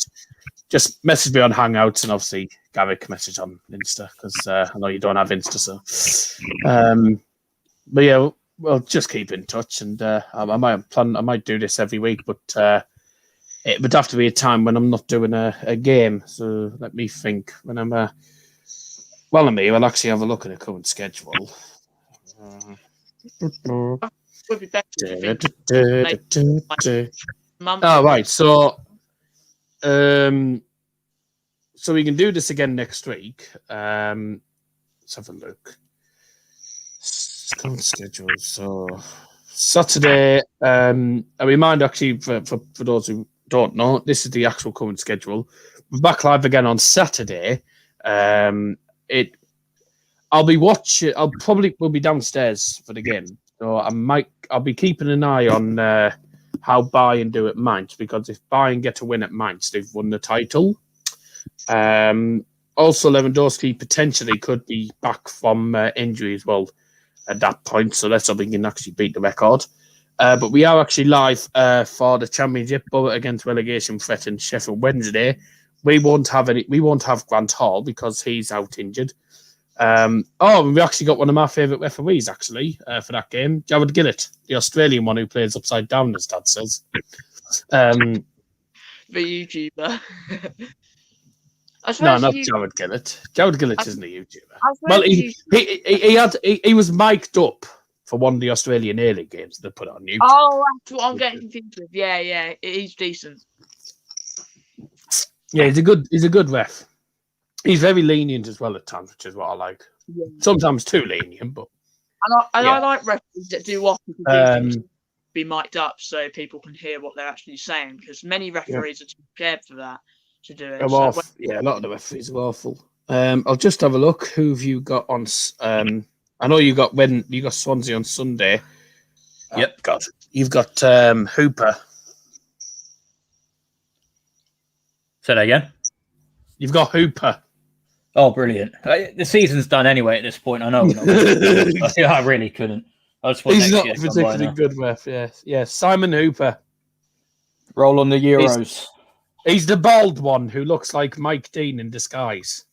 Just message me on Hangouts and obviously Garrick message on Insta because I know you don't have Insta. So, but yeah, we'll just keep in touch and I might do this every week, but it would have to be a time when I'm not doing a game. So let me think. When I'm I'll actually have a look at the current schedule. Would be better if you think, Oh, right. So we can do this again next week. Let's have a look. Current schedule. So Saturday. I remind actually for those who don't know, this is the actual current schedule. We're back live again on Saturday. I'll be watching. Will be downstairs for the game. So I'll be keeping an eye on how Bayern do at Mainz because if Bayern get a win at Mainz, they've won the title. Also, Lewandowski potentially could be back from injury as well at that point. So let's hope we can actually beat the record. But we are actually live for the Championship, but against relegation threat in Sheffield Wednesday. We won't have Grant Hall because he's out injured. We actually got one of my favourite referees actually for that game, Jared Gillett, the Australian one who plays upside down, as Dad says. the YouTuber. No, not Jared Gillett. Jared Gillett isn't a YouTuber. Well, he was mic'd up for one of the Australian A-League games they put on YouTube. Oh, that's what I'm getting confused with. Yeah, he's decent. Yeah, he's a good ref. He's very lenient as well at times, which is what I like. Yeah. Sometimes too lenient, but I like referees that do often do things be mic'd up so people can hear what they're actually saying, because many referees are too scared for that to do it. A lot of the referees are awful. I'll just have a look. Who have you got on? I know you got Swansea on Sunday. Yep. God, you've got Hooper. Say that again. You've got Hooper. Oh, brilliant! The season's done anyway at this point. I know. I really couldn't. I just He's not a particularly good ref. Yeah. Simon Hooper. Roll on the Euros. He's the bald one who looks like Mike Dean in disguise.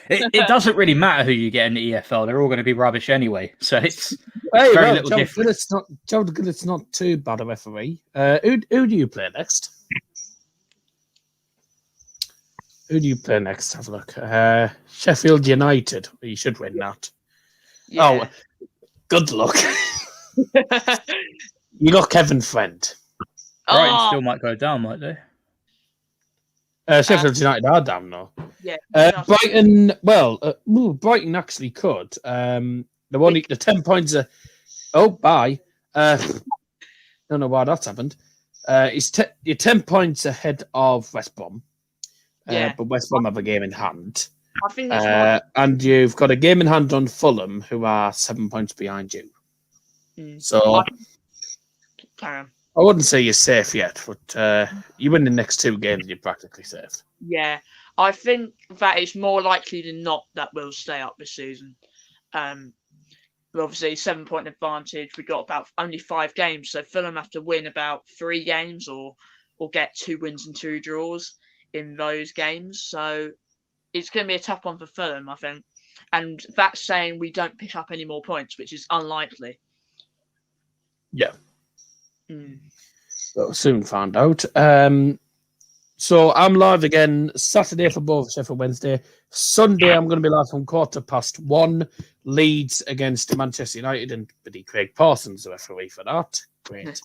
It doesn't really matter who you get in the EFL; they're all going to be rubbish anyway. So it's very little different. Joe Gillett's not too bad a referee. Who do you play next? Who do you play next? Have a look. Sheffield United. You should win that. Yeah. Oh, good luck. You got Kevin Friend. Brighton still might go down, might they? Sheffield United are down now. Yeah. Brighton. Well, Brighton actually could. The 10 points are. Oh, bye. Don't know why that's happened. You're 10 points ahead of West Brom. But West Brom have a game in hand. I think that's and you've got a game in hand on Fulham, who are 7 points behind you. So I wouldn't say you're safe yet, but you win the next 2 games, you're practically safe. Yeah, I think that it's more likely than not that we'll stay up this season. Obviously, 7-point advantage. We got about only 5 games, so Fulham have to win about 3 games or get 2 wins and 2 draws in those games. So it's going to be a tough one for Fulham, I think. And that's saying we don't pick up any more points, which is unlikely. Yeah. We'll soon find out. So I'm live again Saturday for both Sheffield Wednesday. Sunday I'm going to be live from 1:15. Leeds against Manchester United, and Craig Parsons the referee for that. Great.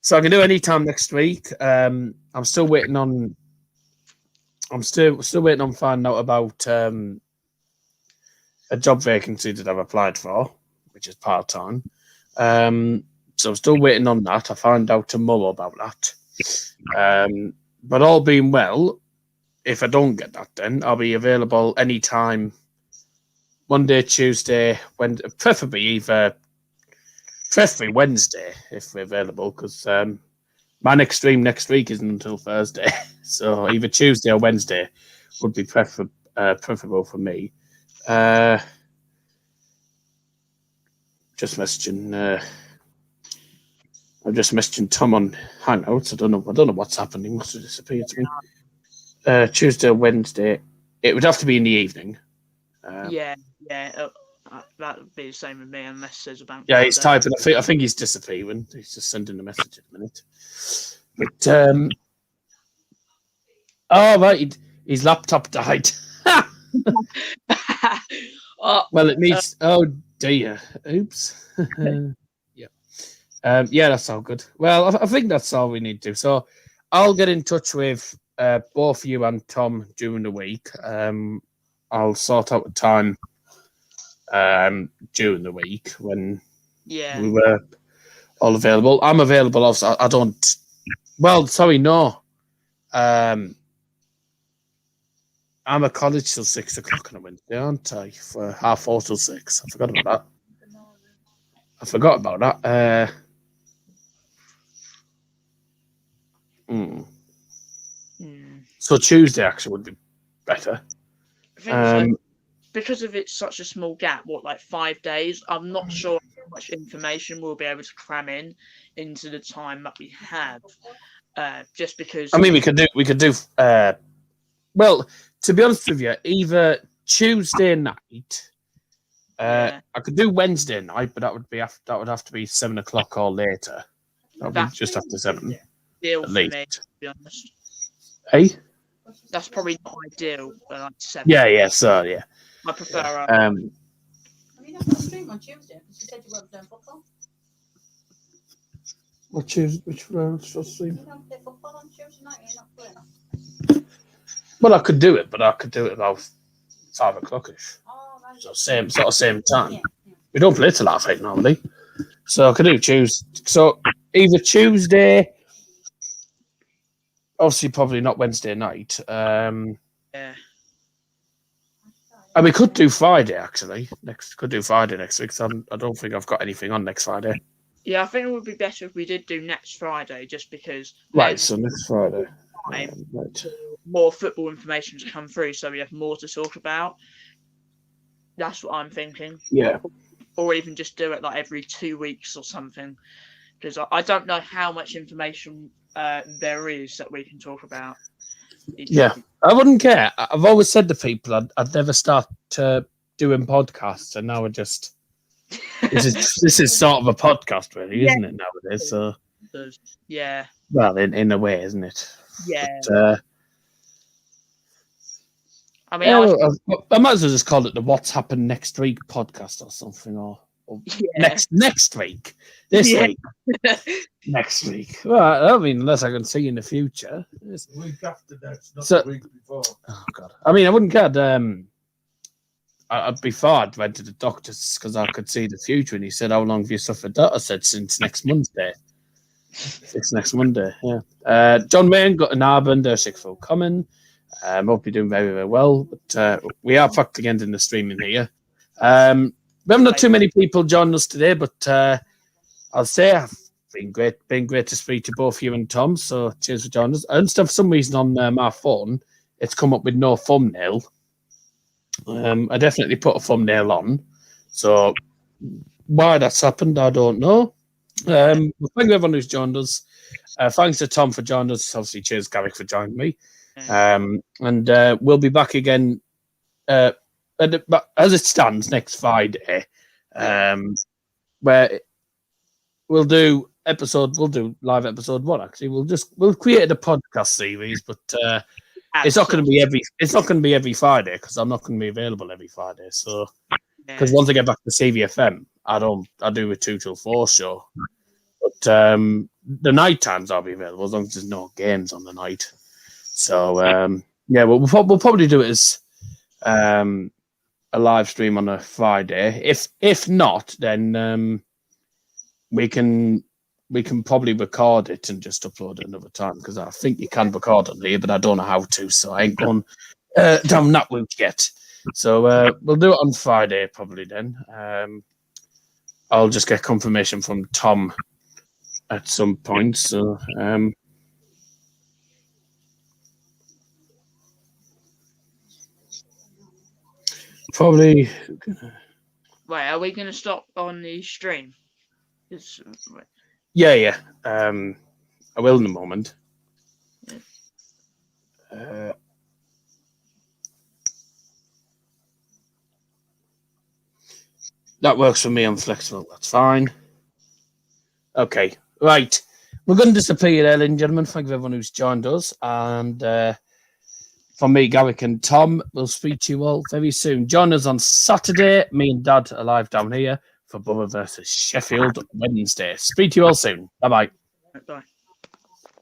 So I can do any time next week. I'm still waiting on. I'm still waiting on finding out about a job vacancy that I've applied for, which is part time. So I'm still waiting on that. I found out tomorrow about that. But all being well, if I don't get that, then I'll be available anytime. Monday, Tuesday, preferably Wednesday if we're available, because my next stream next week isn't until Thursday. So either Tuesday or Wednesday would be preferable for me. Just messaging. I'm just messaging Tom on Hangouts. I don't know what's happening. He must have disappeared to me. Tuesday or Wednesday. It would have to be in the evening. Yeah. That would be the same with me, unless there's a bank. Yeah, he's typing. I think he's disappearing. He's just sending a message in a minute. But right, his laptop died. Well, it needs. Oh dear. Oops. Yeah, that's all good. Well, I think that's all we need to do. So I'll get in touch with both you and Tom during the week. I'll sort out a time during the week when we were all available. I'm available. Also, I don't. Well, sorry, no. I'm at college till 6 o'clock on a Wednesday, aren't I? For 4:30 till 6. I forgot about that. So Tuesday actually would be better. I think because of it's such a small gap, 5 days, I'm not sure how much information we'll be able to cram into the time that we have. Just because. I mean, we could do. Well, to be honest with you, either Tuesday night. I could do Wednesday night, but that would have to be 7 o'clock or later. That would be just after 7. Ideal at for least. me, to be honest. Hey. That's probably not ideal, but 7. Yeah. So yeah. I prefer. I mean, I've got a stream on Tuesday because you said you weren't playing football. Which stream? You don't play football on Tuesday night. You're not playing. Well, I could do it, but I could do it about 5 o'clockish. Oh, right. So same time. Yeah. We don't play till 8:30 normally. So I could do Tuesday. So either Tuesday, obviously probably not Wednesday night. Yeah. And we could do Friday actually. Could do Friday next week. So I don't think I've got anything on next Friday. Yeah, I think it would be better if we did do next Friday, just because Right. So next Friday. time Right. more football information to come through, so we have more to talk about. That's what I'm thinking. Yeah. Or even just do it like every 2 weeks or something, because I don't know how much information there is that we can talk about. Yeah. I wouldn't care. I've always said to people I'd never start doing podcasts, and now this is sort of a podcast, really, isn't it nowadays? So Yeah. well, in a way, isn't it? Yeah. But, I mean, yeah, I might as well just call it the "What's Happened Next Week" podcast or something, or next week, this week, next week. Well, I mean, unless I can see in the future. The week after next, not So- the week before. Oh God! I mean, I wouldn't care. I'd be far. I'd went to the doctors because I could see the future, and he said, "How long have you suffered that?" I said, "Since next Monday." It's next Monday. Yeah. John Wayne got an Arband, Shikful coming. Hope you're doing very, very well. But we are practically ending the streaming here. We haven't had too many people join us today, but I'll say it's been great to speak to both you and Tom. So cheers for joining us. And for some reason on my phone, it's come up with no thumbnail. I definitely put a thumbnail on. So why that's happened, I don't know. Well, thank you everyone who's joined us. Thanks to Tom for joining us. Obviously, cheers, Garrick, for joining me. And we'll be back again as it stands next Friday, where we'll do live episode 1. Actually, we'll create a podcast series, but it's not going to be every Friday because I'm not going to be available every Friday. So because once I get back to CVFM, I do a 2 till 4 show. But the night times I'll be available as long as there's no games on the night. So yeah, we'll probably do it as a live stream on a Friday. If not, then we can probably record it and just upload it another time because I think you can record on there, but I don't know how to, so I ain't gone down that route yet. So we'll do it on Friday probably then. I'll just get confirmation from Tom at some point. So probably. Wait, are we going to stop on the stream? Yeah. I will in a moment. That works for me. I'm flexible. That's fine. Okay, right. We're going to disappear there, ladies and gentlemen. Thank you everyone who's joined us. And from me, Garrick and Tom, we'll speak to you all very soon. Join us on Saturday. Me and Dad are live down here for Borough versus Sheffield Wednesday. Speak to you all soon. Bye-bye. Bye.